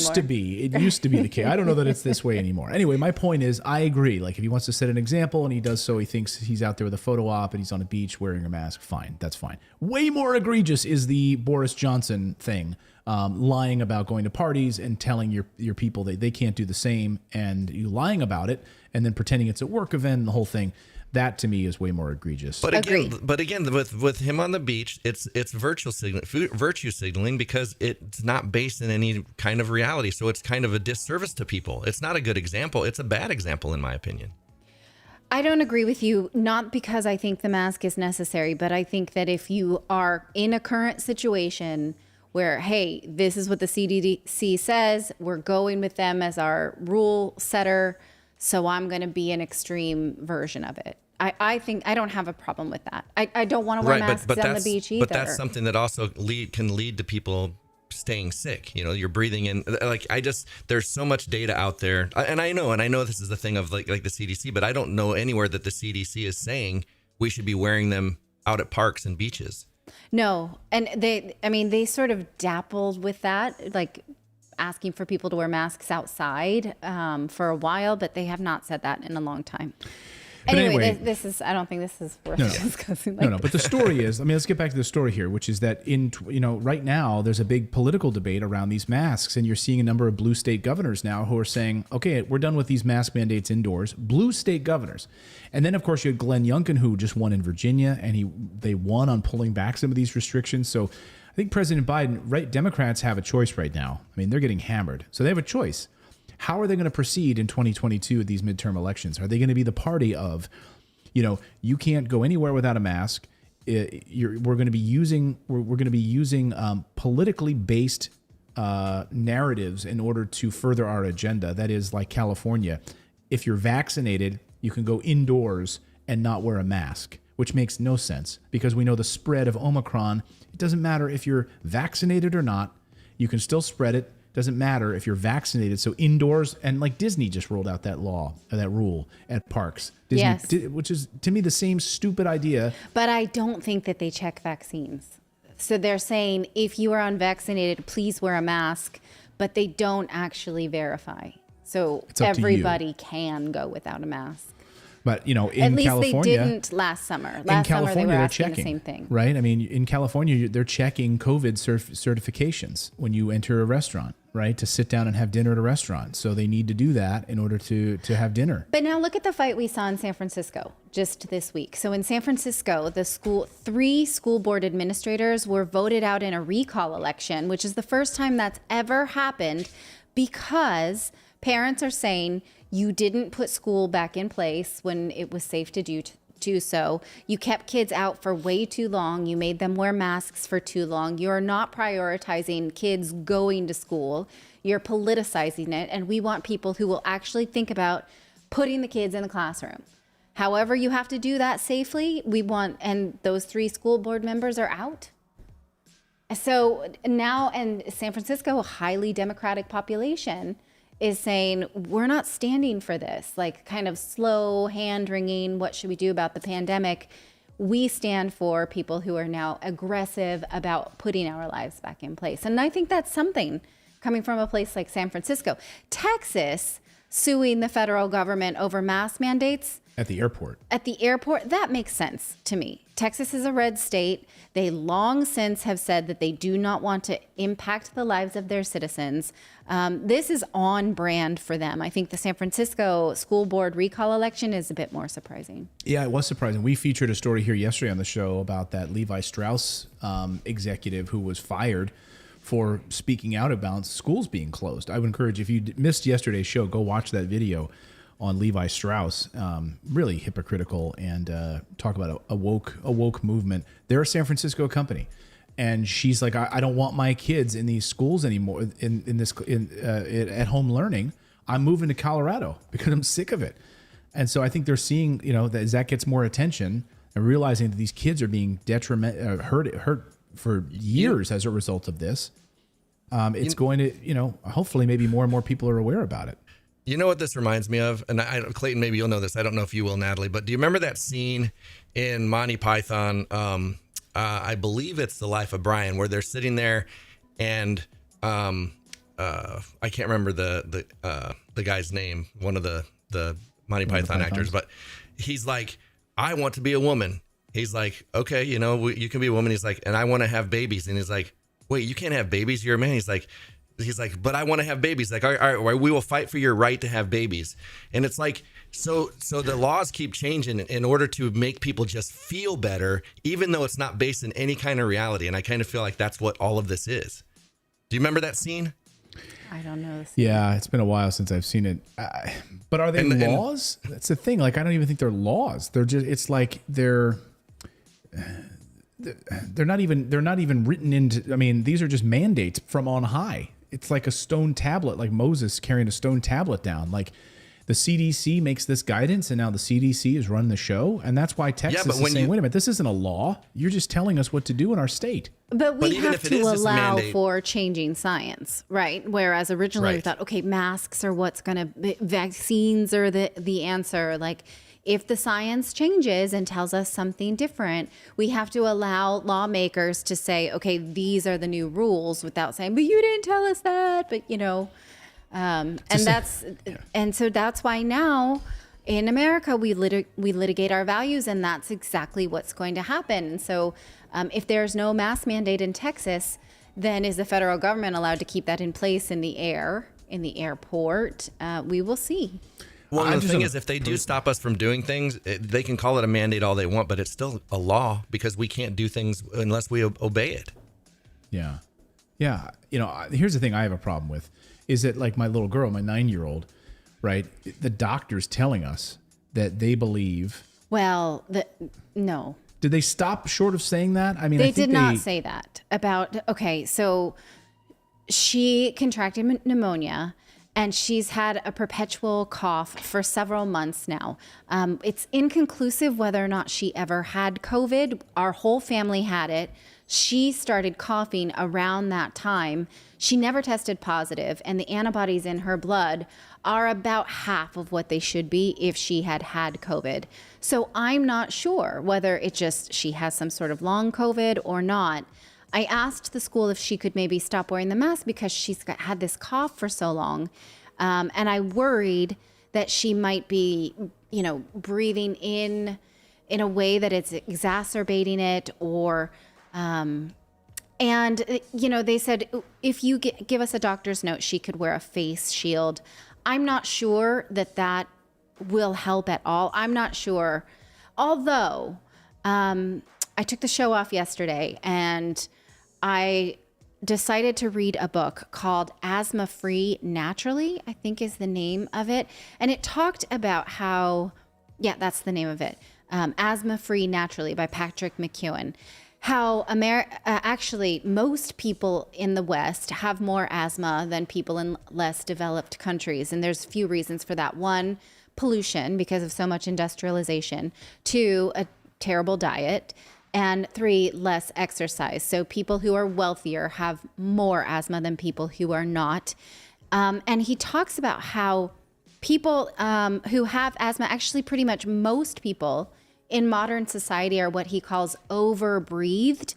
used to be the case. I don't know that it's this way anymore. Anyway, my point is, I agree. Like, if he wants to set an example and he does so, he thinks he's out there with a photo op and he's on a beach wearing a mask, fine. That's fine. Way more egregious is the Boris Johnson thing, lying about going to parties and telling your people that they can't do the same, and you lying about it and then pretending it's a work event and the whole thing. That to me is way more egregious. But again, with him on the beach, it's virtue signaling because it's not based in any kind of reality. So it's kind of a disservice to people. It's not a good example. It's a bad example, in my opinion. I don't agree with you, not because I think the mask is necessary, but I think that if you are in a current situation where, hey, this is what the CDC says, we're going with them as our rule setter, so I'm going to be an extreme version of it. I think I don't have a problem with that. I don't want to wear masks on the beach either. But that's something that also can lead to people staying sick. You know, you're breathing in, like, there's so much data out there. And I know this is the thing of like the CDC, but I don't know anywhere that the CDC is saying we should be wearing them out at parks and beaches. No. And they sort of dappled with that, like asking for people to wear masks outside for a while, but they have not said that in a long time. Anyway, this is, I don't think this is worth discussing. No, but the story is, let's get back to the story here, which is that right now there's a big political debate around these masks, and you're seeing a number of blue state governors now who are saying, okay, we're done with these mask mandates indoors, blue state governors. And then of course you had Glenn Youngkin, who just won in Virginia, and they won on pulling back some of these restrictions. So I think President Biden, Democrats have a choice right now. I mean, they're getting hammered. So they have a choice. How are they going to proceed in 2022 at these midterm elections? Are they going to be the party of, you can't go anywhere without a mask? We're going to be using politically based narratives in order to further our agenda. That is, like California, if you're vaccinated, you can go indoors and not wear a mask, which makes no sense because we know the spread of Omicron. It doesn't matter if you're vaccinated or not. You can still spread it. Doesn't matter if you're vaccinated. So indoors, and like Disney just rolled out that rule at parks. Disney, yes. Which is to me the same stupid idea. But I don't think that they check vaccines. So they're saying if you are unvaccinated, please wear a mask, but they don't actually verify. So everybody can go without a mask. But, in at least California, they didn't last summer. Last summer they were asking the same thing. Right? I mean, in California, they're checking COVID certifications when you enter a restaurant, right? To sit down and have dinner at a restaurant. So they need to do that in order to have dinner. But now look at the fight we saw in San Francisco just this week. So in San Francisco, 3 school board administrators were voted out in a recall election, which is the first time that's ever happened because parents are saying, you didn't put school back in place when it was safe to do so. You kept kids out for way too long. You made them wear masks for too long. You're not prioritizing kids going to school. You're politicizing it. And we want people who will actually think about putting the kids in the classroom. However you have to do that safely, and those 3 school board members are out. So now, and San Francisco, a highly Democratic population, is saying, we're not standing for this, like kind of slow hand wringing, what should we do about the pandemic? We stand for people who are now aggressive about putting our lives back in place. And I think that's something coming from a place like San Francisco. Texas suing the federal government over mask mandates. At the airport, that makes sense to me. Texas is a red state. They long since have said that they do not want to impact the lives of their citizens. This is on brand for them. I think the San Francisco school board recall election is a bit more surprising. Yeah, it was surprising. We featured a story here yesterday on the show about that Levi Strauss executive who was fired for speaking out about schools being closed. I would encourage, if you missed yesterday's show, go watch that video on Levi Strauss, really hypocritical, and talk about a woke movement. They're a San Francisco company, and she's like, I don't want my kids in these schools anymore. At home learning, I'm moving to Colorado because I'm sick of it. And so I think they're seeing, that as that gets more attention, and realizing that these kids are being hurt for years as a result of this. It's going to, hopefully maybe more and more people are aware about it. You know what this reminds me of? And Clayton, maybe you'll know this. I don't know if you will, Natalie, but do you remember that scene in Monty Python? I believe it's The Life of Brian, where they're sitting there and I can't remember the guy's name, one of the Monty Python actors, but he's like, I want to be a woman. He's like, okay, you can be a woman. He's like, and I want to have babies. And he's like, wait, you can't have babies. You're a man. He's like, but I want to have babies. Like, all right, we will fight for your right to have babies. And it's like, so the laws keep changing in order to make people just feel better, even though it's not based in any kind of reality. And I kind of feel like that's what all of this is. Do you remember that scene? I don't know. Yeah, it's been a while since I've seen it. But are they laws? That's the thing. Like, I don't even think they're laws. They're just, it's like they're not even written into, I mean, these are just mandates from on high. It's like a stone tablet, like Moses carrying a stone tablet down. Like, the CDC makes this guidance, and now the CDC is running the show, and that's why Texas is saying, wait a minute, this isn't a law. You're just telling us what to do in our state. But we have to allow for changing science, right? Whereas originally we thought, okay, masks are what's going to, vaccines are the answer. Like, if the science changes and tells us something different, we have to allow lawmakers to say, okay, these are the new rules, without saying, but you didn't tell us that. But, you know, and so that's why now in America we litigate our values, and that's exactly what's going to happen. And so if there's no mask mandate in Texas, then is the federal government allowed to keep that in place in the airport? We will see. Well, the thing is, if they do stop us from doing things, they can call it a mandate all they want, but it's still a law because we can't do things unless we obey it. Yeah. Yeah. You know, here's the thing I have a problem with is that, like, my little girl, my 9-year-old, right? The doctor's telling us that they believe. Well, no. Did they stop short of saying that? I mean, they did not say that about, okay, so she contracted pneumonia and she's had a perpetual cough for several months now. It's inconclusive whether or not she ever had COVID. Our whole family had it. She started coughing around that time. She never tested positive, and the antibodies in her blood are about half of what they should be if she had had COVID. So I'm not sure whether it just she has some sort of long COVID or not. I asked the school if she could maybe stop wearing the mask because she's had this cough for so long. And I worried that she might be, you know, breathing in a way that it's exacerbating it, or... and, you know, they said, if you give us a doctor's note, she could wear a face shield. I'm not sure that will help at all. I'm not sure. Although, I took the show off yesterday and I decided to read a book called Asthma Free Naturally, I think is the name of it. And it talked about how, yeah, that's the name of it. Asthma Free Naturally by Patrick McKeown. How actually most people in the West have more asthma than people in less developed countries. And there's a few reasons for that. One, pollution because of so much industrialization. Two, a terrible diet. And three, less exercise. So people who are wealthier have more asthma than people who are not. And he talks about how people who have asthma, actually pretty much most people in modern society, are what he calls over-breathed,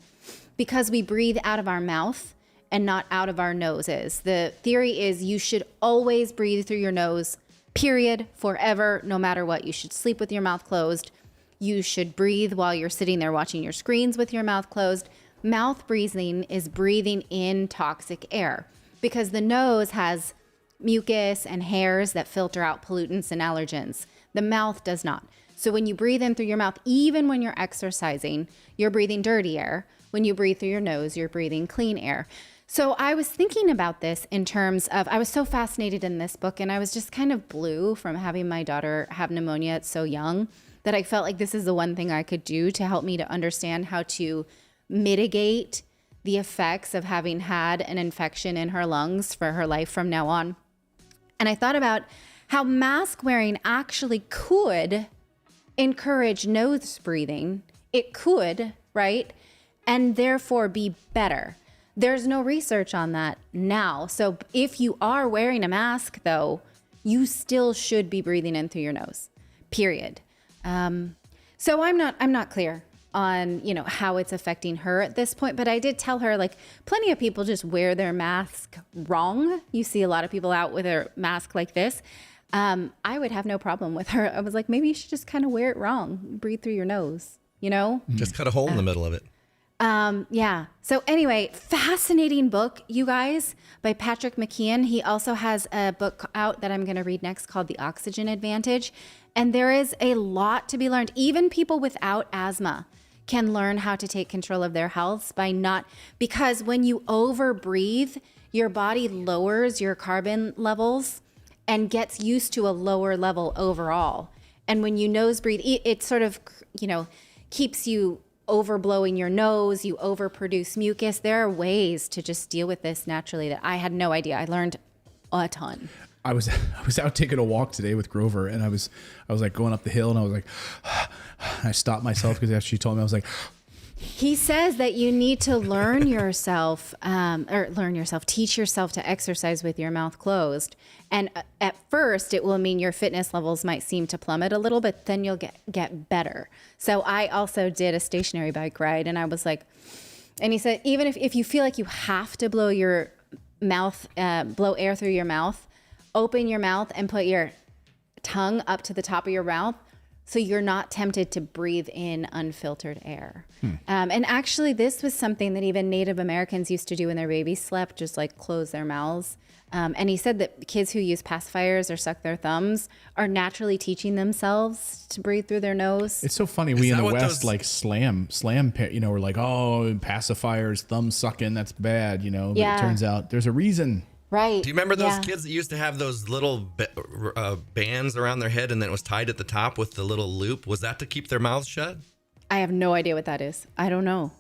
because we breathe out of our mouth and not out of our noses. The theory is you should always breathe through your nose, period, forever, no matter what. You should sleep with your mouth closed. You should breathe while you're sitting there watching your screens with your mouth closed. Mouth breathing is breathing in toxic air because the nose has mucus and hairs that filter out pollutants and allergens. The mouth does not. So when you breathe in through your mouth, even when you're exercising, you're breathing dirty air. When you breathe through your nose, you're breathing clean air. So I was thinking about this in terms of, I was so fascinated in this book, and I was just kind of blue from having my daughter have pneumonia at so young, that I felt like this is the one thing I could do to help me to understand how to mitigate the effects of having had an infection in her lungs for her life from now on. And I thought about how mask wearing actually could encourage nose breathing. It could, right? And therefore be better. There's no research on that now. So if you are wearing a mask, though, you still should be breathing in through your nose, period. So I'm not clear on, you know, how it's affecting her at this point, but I did tell her, like, plenty of people just wear their mask wrong. You see a lot of people out with their mask like this. I would have no problem with her. I was like, maybe you should just kind of wear it wrong. Breathe through your nose, you know? Just cut a hole in the middle of it. Yeah. So anyway, fascinating book, you guys, by Patrick McKeown. He also has a book out that I'm going to read next called The Oxygen Advantage. And there is a lot to be learned. Even people without asthma can learn how to take control of their health because when you overbreathe, your body lowers your carbon levels and gets used to a lower level overall. And when you nose breathe, it sort of, keeps you overblowing your nose, you overproduce mucus. There are ways to just deal with this naturally that I had no idea. I learned a ton. I was out taking a walk today with Grover, and I was like going up the hill, and I was like, I stopped myself because after she told me, I was like. He says that you need to teach yourself to exercise with your mouth closed. And at first, it will mean your fitness levels might seem to plummet a little, but then you'll get better. So I also did a stationary bike ride, and I was like, and he said, even if you feel like you have to blow your mouth, blow air through your mouth, open your mouth and put your tongue up to the top of your mouth, so you're not tempted to breathe in unfiltered air. And actually, this was something that even Native Americans used to do when their babies slept, just like close their mouths. And he said that kids who use pacifiers or suck their thumbs are naturally teaching themselves to breathe through their nose. It's so funny. We in the West like slam, we're like, oh, pacifiers, thumb sucking, that's bad, But it turns out there's a reason. Right. Do you remember those kids that used to have those little bands around their head and then it was tied at the top with the little loop? Was that to keep their mouths shut? I have no idea what that is. I don't know.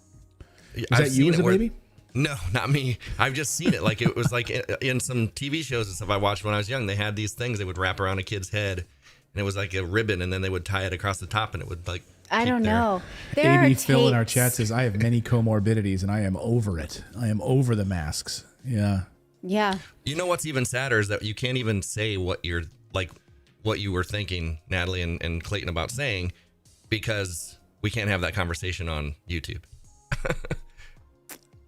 Is that you as a baby? No, not me. I've just seen it. Like it was like in some TV shows and stuff I watched when I was young. They had these things they would wrap around a kid's head, and it was like a ribbon, and then they would tie it across the top, and it would like. I don't know. AB Phil in our chat says, "I have many comorbidities, and I am over it. I am over the masks." Yeah. Yeah. You know what's even sadder is that you can't even say what you're like, what you were thinking, Natalie and Clayton, about saying, because we can't have that conversation on YouTube.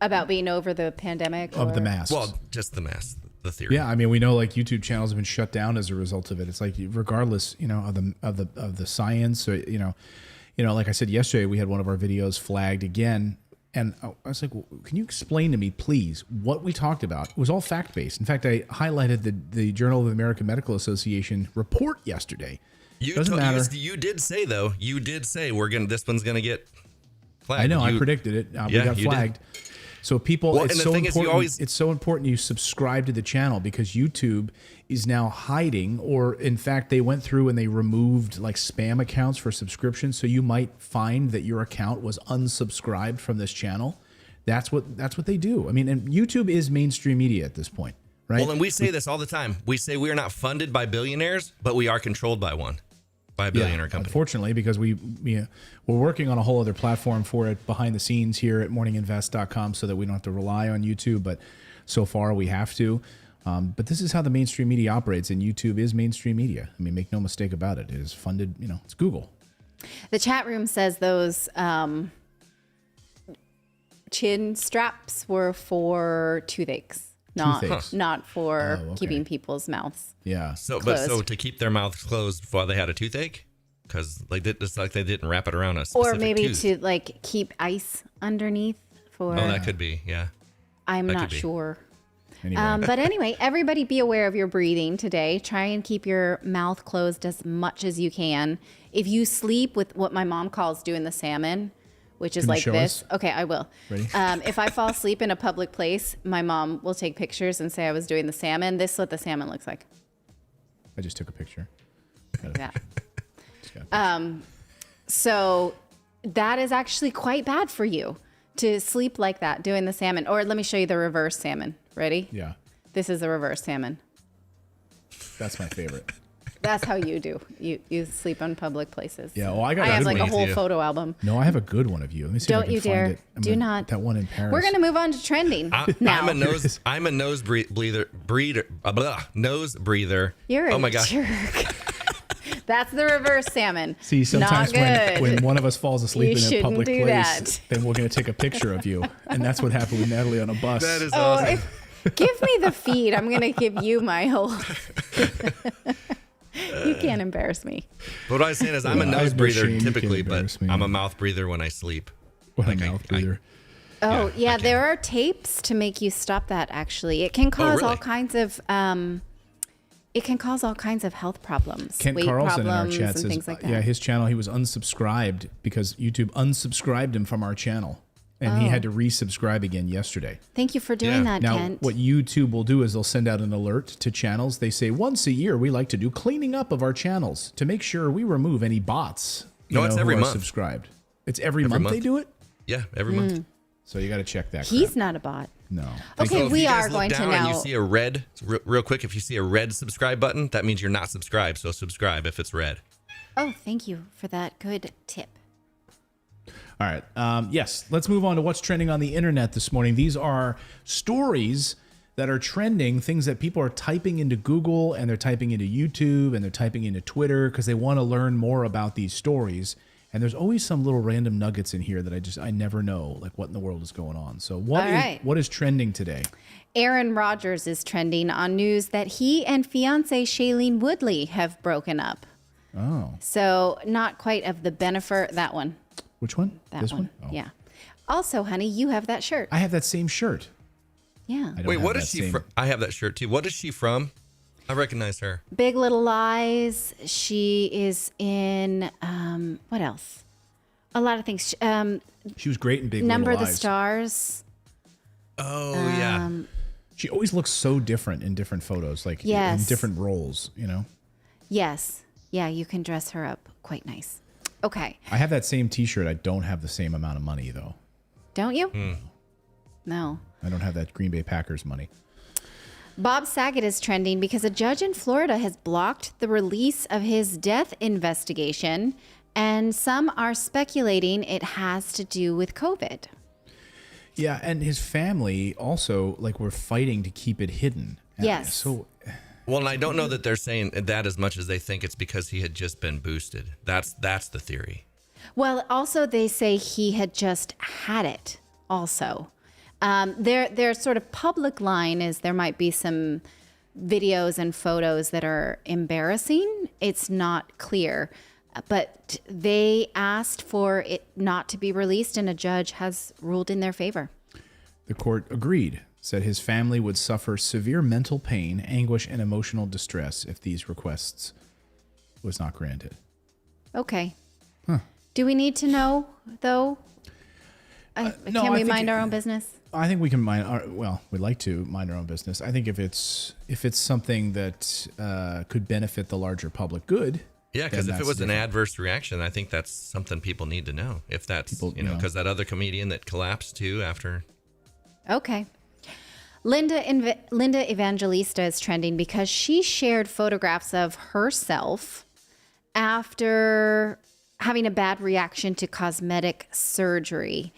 About being over the pandemic? Of the masks. Well, just the mask, the theory. Yeah, I mean, we know like YouTube channels have been shut down as a result of it. It's like regardless, of the science, or, like I said yesterday, we had one of our videos flagged again. And I was like, well, can you explain to me, please, what we talked about? It was all fact-based. In fact, I highlighted the Journal of the American Medical Association report yesterday. Doesn't matter. You did say, though, this one's going to get flagged. I know, I predicted it. We got flagged. So people, it's so important you subscribe to the channel, because YouTube is now hiding, or in fact, they went through and they removed like spam accounts for subscriptions. So you might find that your account was unsubscribed from this channel. That's what they do. I mean, and YouTube is mainstream media at this point, right? Well, and we say this all the time. We say we are not funded by billionaires, but we are controlled by a billionaire company. Unfortunately, because we're working on a whole other platform for it behind the scenes here at morninginvest.com, so that we don't have to rely on YouTube, but so far we have to. But this is how the mainstream media operates, and YouTube is mainstream media. I mean, make no mistake about it. It is funded, it's Google. The chat room says those chin straps were for toothaches. Not for keeping people's mouths. Yeah. So to keep their mouths closed while they had a toothache, because it's like they didn't wrap it around a specific or maybe tooth. To like keep ice underneath for. Oh, that could be. Yeah. I'm not sure. Anyway. But anyway, everybody be aware of your breathing today. Try and keep your mouth closed as much as you can. If you sleep with what my mom calls doing the salmon, which is like this. Okay, I will. Ready? If I fall asleep in a public place, my mom will take pictures and say I was doing the salmon. This is what the salmon looks like. I just took a picture. Yeah. So that is actually quite bad for you to sleep like that, doing the salmon. Or let me show you the reverse salmon. Ready? Yeah. This is the reverse salmon. That's my favorite. That's how you do. You sleep on public places. Yeah. Well, I have like a whole photo album. No, I have a good one of you. Let me see. Don't if I can you dare. find it. Do not. That one in Paris. We're gonna move on to trending now. I'm a nose breather. Nose breather. You're oh my gosh. jerk. That's the reverse salmon. See, sometimes when one of us falls asleep in a public place, then we're going to take a picture of you. And that's what happened with Natalie on a bus. That is awesome. Give me the feed. I'm going to give you my whole... You can't embarrass me. What I was saying is I'm a nose breather typically, but I'm a mouth breather when I sleep. What a mouth breather. There are tapes to make you stop that, actually. It can cause all kinds of... it can cause all kinds of health problems. Kent weight Carlson in our problems chat and says, things like that. yeah, his channel, he was unsubscribed because YouTube unsubscribed him from our channel. And he had to resubscribe again yesterday. Thank you for doing that, Now, Kent. what YouTube will do is they'll send out an alert to channels. They say, once a year, we like to do cleaning up of our channels to make sure we remove any bots it's every who are month. Subscribed. It's every month they do it? Yeah, every month. So you got to check that. He's crap. not a bot. No. Okay, So if we you guys are look going to down now. and you see a red, real quick, if you see a red subscribe button, that means you're not subscribed. So subscribe if it's red. Oh, thank you for that good tip. All right. Yes, let's move on to what's trending on the internet this morning. These are stories that are trending, things that people are typing into Google and they're typing into YouTube and they're typing into Twitter because they want to learn more about these stories. And there's always some little random nuggets in here that I never know, like what in the world is going on. So what is trending today? Aaron Rodgers is trending on news that he and fiancée Shailene Woodley have broken up. Oh. So not quite of the benefit. That one. Which one? That This one. Oh. Yeah. Also, honey, you have that shirt. I have that same shirt. Yeah. I don't Wait, have what that is she same- from? I have that shirt too. What is she from? I recognize her. Big Little Lies. She is in what else? A lot of things. She was great in Big Number Little of the Lies. Stars. Oh, yeah. She always looks so different in different photos, like Yes. in different roles, you know? Yes. Yeah, you can dress her up quite nice. Okay. I have that same t-shirt. I don't have the same amount of money, though. Don't you? No. I don't have that Green Bay Packers money. Bob Saget is trending because a judge in Florida has blocked the release of his death investigation, and some are speculating it has to do with COVID. Yeah, and his family also, like, were fighting to keep it hidden. Yes. So, Well, and I don't know that they're saying that as much as they think it's because he had just been boosted. That's the theory. Well, also they say he had just had it also. Their sort of public line is there might be some videos and photos that are embarrassing. It's not clear. But they asked for it not to be released, and a judge has ruled in their favor. the court agreed, said his family would suffer severe mental pain, anguish, and emotional distress if these requests was not granted. Okay. Do we need to know, though? No, Can I we think mind our own business? I think we can we'd like to mind our own business. I think if it's something that could benefit the larger public good. Yeah, because then if it that's was an different. adverse reaction, I think that's something people need to know. If that's, People, you know, because that other comedian that collapsed too after. Okay. Linda Evangelista is trending because she shared photographs of herself after having a bad reaction to cosmetic surgery.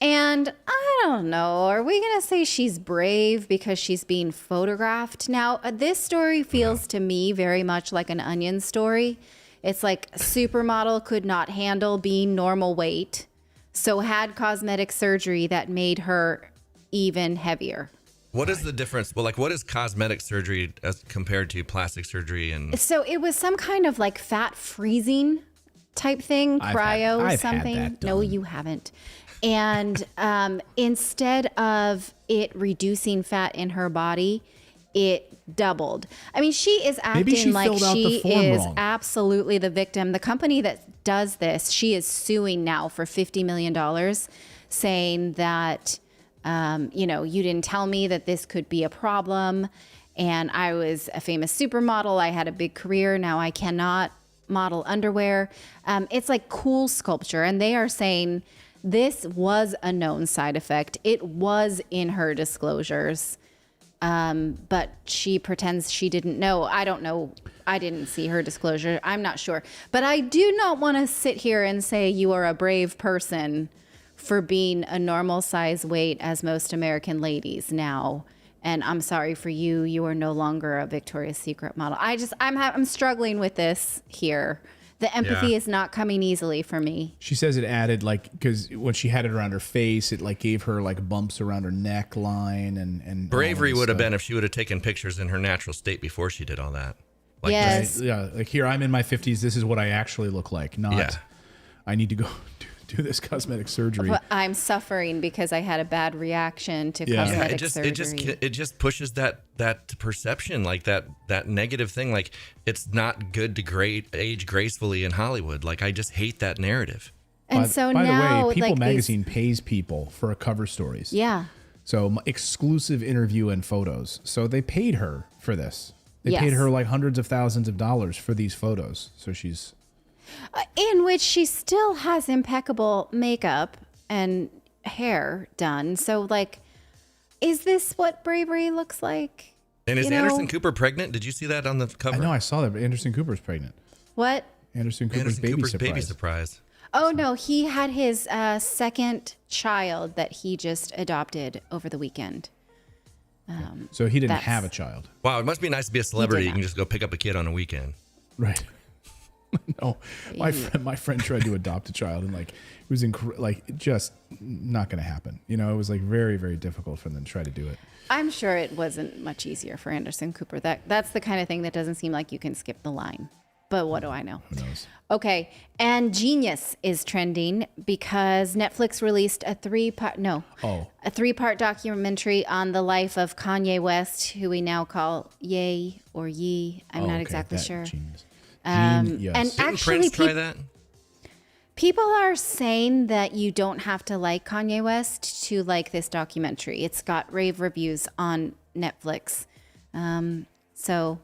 And I don't know, are we going to say she's brave because she's being photographed? Now, this story feels to me very much like an Onion story. It's like a supermodel could not handle being normal weight, so had cosmetic surgery that made her even heavier. What is the difference? Well, like, what is cosmetic surgery as compared to plastic surgery? And So it was some kind of like fat freezing type thing, I've cryo had something. that No, done. you haven't. And instead of it reducing fat in her body, it doubled. I mean, she is Maybe acting she like filled out the she form is wrong. absolutely the victim. The company that does this, she is suing now for $50 million, saying that, you didn't tell me that this could be a problem. And I was a famous supermodel. I had a big career. Now I cannot model underwear. It's like cool sculpture. And they are saying this was a known side effect. It was in her disclosures. But she pretends she didn't know. I don't know. I didn't see her disclosure. I'm not sure. But I do not want to sit here and say you are a brave person for being a normal size weight as most American ladies now. And I'm sorry for you. You are no longer a Victoria's Secret model. I'm struggling with this here. The empathy is not coming easily for me. She says it added, like, because when she had it around her face, it like gave her like bumps around her neckline and bravery all this would have stuff. been if she would have taken pictures in her natural state before she did all that. Like, Yes. Yeah, like here I'm in my 50s. This is what I actually look like. Not, Yeah. I need to go do this cosmetic surgery. Well, I'm suffering because I had a bad reaction to cosmetic surgery. It just pushes that perception, like that negative thing. Like, it's not good to age gracefully in Hollywood. Like, I just hate that narrative. And by so the now, way, People like magazine pays people for cover stories. Yeah. So exclusive interview and photos. So they paid her for this. They paid her like hundreds of thousands of dollars for these photos. So she's... in which she still has impeccable makeup and hair done. So, like, is this what bravery looks like? And is Anderson Cooper pregnant? Did you see that on the cover? I know, I saw that, but Anderson Cooper's pregnant. What? Anderson Cooper's baby surprise. Oh, no, he had his second child that he just adopted over the weekend. So he didn't have a child. Wow, it must be nice to be a celebrity. You can just go pick up a kid on a weekend. Right. No, my friend tried to adopt a child, and like it was just not going to happen. You know, it was like very, very difficult for them to try to do it. I'm sure it wasn't much easier for Anderson Cooper. That's the kind of thing that doesn't seem like you can skip the line. But what do I know? Who knows? Okay, and Genius is trending because Netflix released a three-part documentary on the life of Kanye West, who we now call Ye or Yee. I'm not exactly sure. Genius. And Didn't actually, Prince try that? people are saying that you don't have to like Kanye West to like this documentary. It's got rave reviews on Netflix. So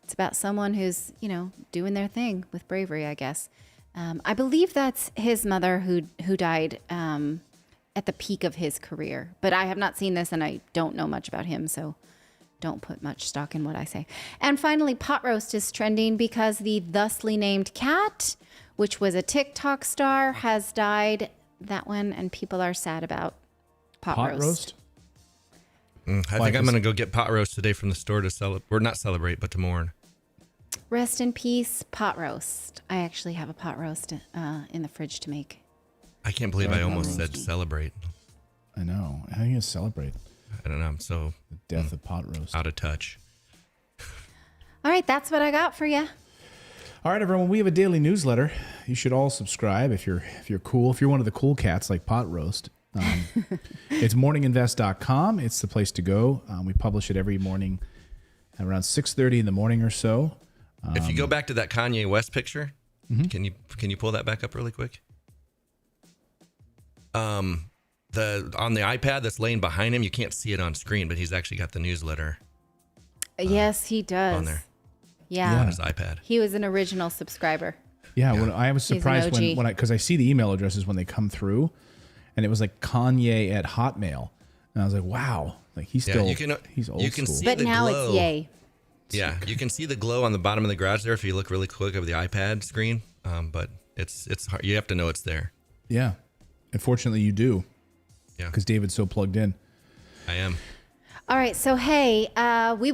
it's about someone who's, doing their thing with bravery, I guess. I believe that's his mother who died at the peak of his career. But I have not seen this and I don't know much about him, so don't put much stock in what I say. And finally, pot roast is trending because the thusly named cat, which was a TikTok star, has died. That one, and people are sad about pot roast. I think I'm going to go get pot roast today from the store to celebrate, or not celebrate, but to mourn. Rest in peace, pot roast. I actually have a pot roast in the fridge to make. I can't believe I almost said celebrate. I know. How are you going to celebrate? I don't know. I'm so the death of pot roast. Out of touch. All right, that's what I got for you. All right, everyone. We have a daily newsletter. You should all subscribe if you're cool. If you're one of the cool cats like pot roast, it's morninginvest.com. It's the place to go. We publish it every morning at around 6:30 in the morning or so. If you go back to that Kanye West picture, can you pull that back up really quick? On the iPad that's laying behind him, you can't see it on screen, but he's actually got the newsletter. Yes, he does. On there. Yeah. On his iPad. He was an original subscriber. Yeah. When I was surprised because I see the email addresses when they come through, and it was like Kanye at Hotmail, and I was like, wow, like he's old school. See but the now glow. it's Yay. Yeah, you can see the glow on the bottom of the garage there if you look really quick over the iPad screen. But it's hard. You have to know it's there. Yeah. Unfortunately, you do. Yeah. Because David's so plugged in. I am. All right. So, hey, we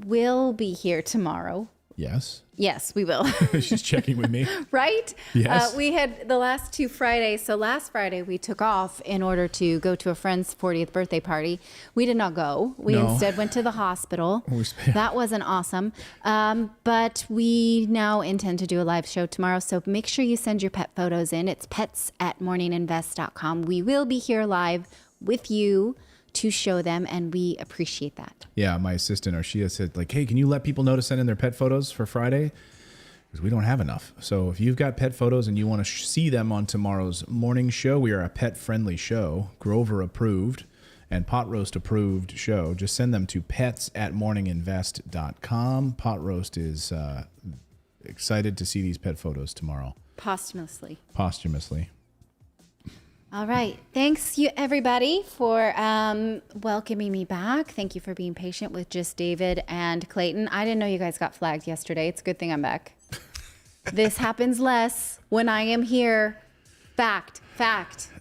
will be here tomorrow. Yes. Yes, we will. She's checking with me. Right? Yes. We had the last 2 Fridays. So last Friday we took off in order to go to a friend's 40th birthday party. We did not go. We instead went to the hospital. That wasn't awesome. But we now intend to do a live show tomorrow. So make sure you send your pet photos in. It's pets@morninginvest.com. We will be here live with you to show them, and we appreciate that. Yeah, my assistant Arshia said, like, hey, can you let people know to send in their pet photos for Friday? Because we don't have enough. So if you've got pet photos and you want to see them on tomorrow's morning show, we are a pet-friendly show, Grover approved and Pot Roast approved show. Just send them to pets@morninginvest.com. Pot Roast is excited to see these pet photos tomorrow. Posthumously. All right. Thanks, you everybody, for welcoming me back. Thank you for being patient with just David and Clayton. I didn't know you guys got flagged yesterday. It's a good thing I'm back. This happens less when I am here. Fact.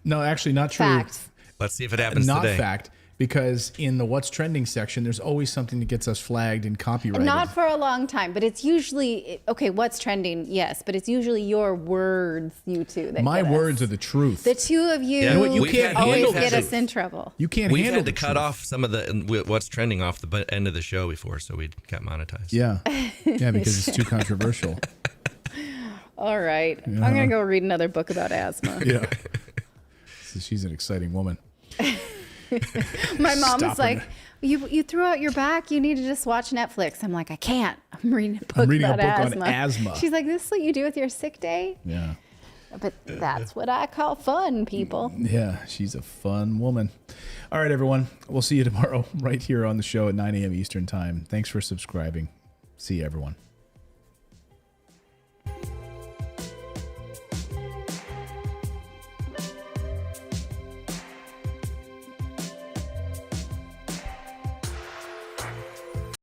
No, actually not true. Fact. Let's see if it happens not today. Not fact. Because in the What's Trending section, there's always something that gets us flagged and copyrighted. Not for a long time, but it's usually, okay, what's trending, yes, but it's usually your words, you two. That My get words us. are the truth. The two of you, you can't always handle get the us in trouble. You can't We've handle had to the cut truth. off some of the What's Trending off the end of the show before, so we got monetized. Yeah, because it's too controversial. All right. I'm going to go read another book about asthma. Yeah. So she's an exciting woman. My mom was like, you threw out your back. You need to just watch Netflix. I'm like, I can't. I'm reading a book about asthma. On asthma. She's like, this is what you do with your sick day? Yeah. But that's what I call fun, people. Yeah, she's a fun woman. All right, everyone. We'll see you tomorrow right here on the show at 9 a.m. Eastern Time. Thanks for subscribing. See you, everyone.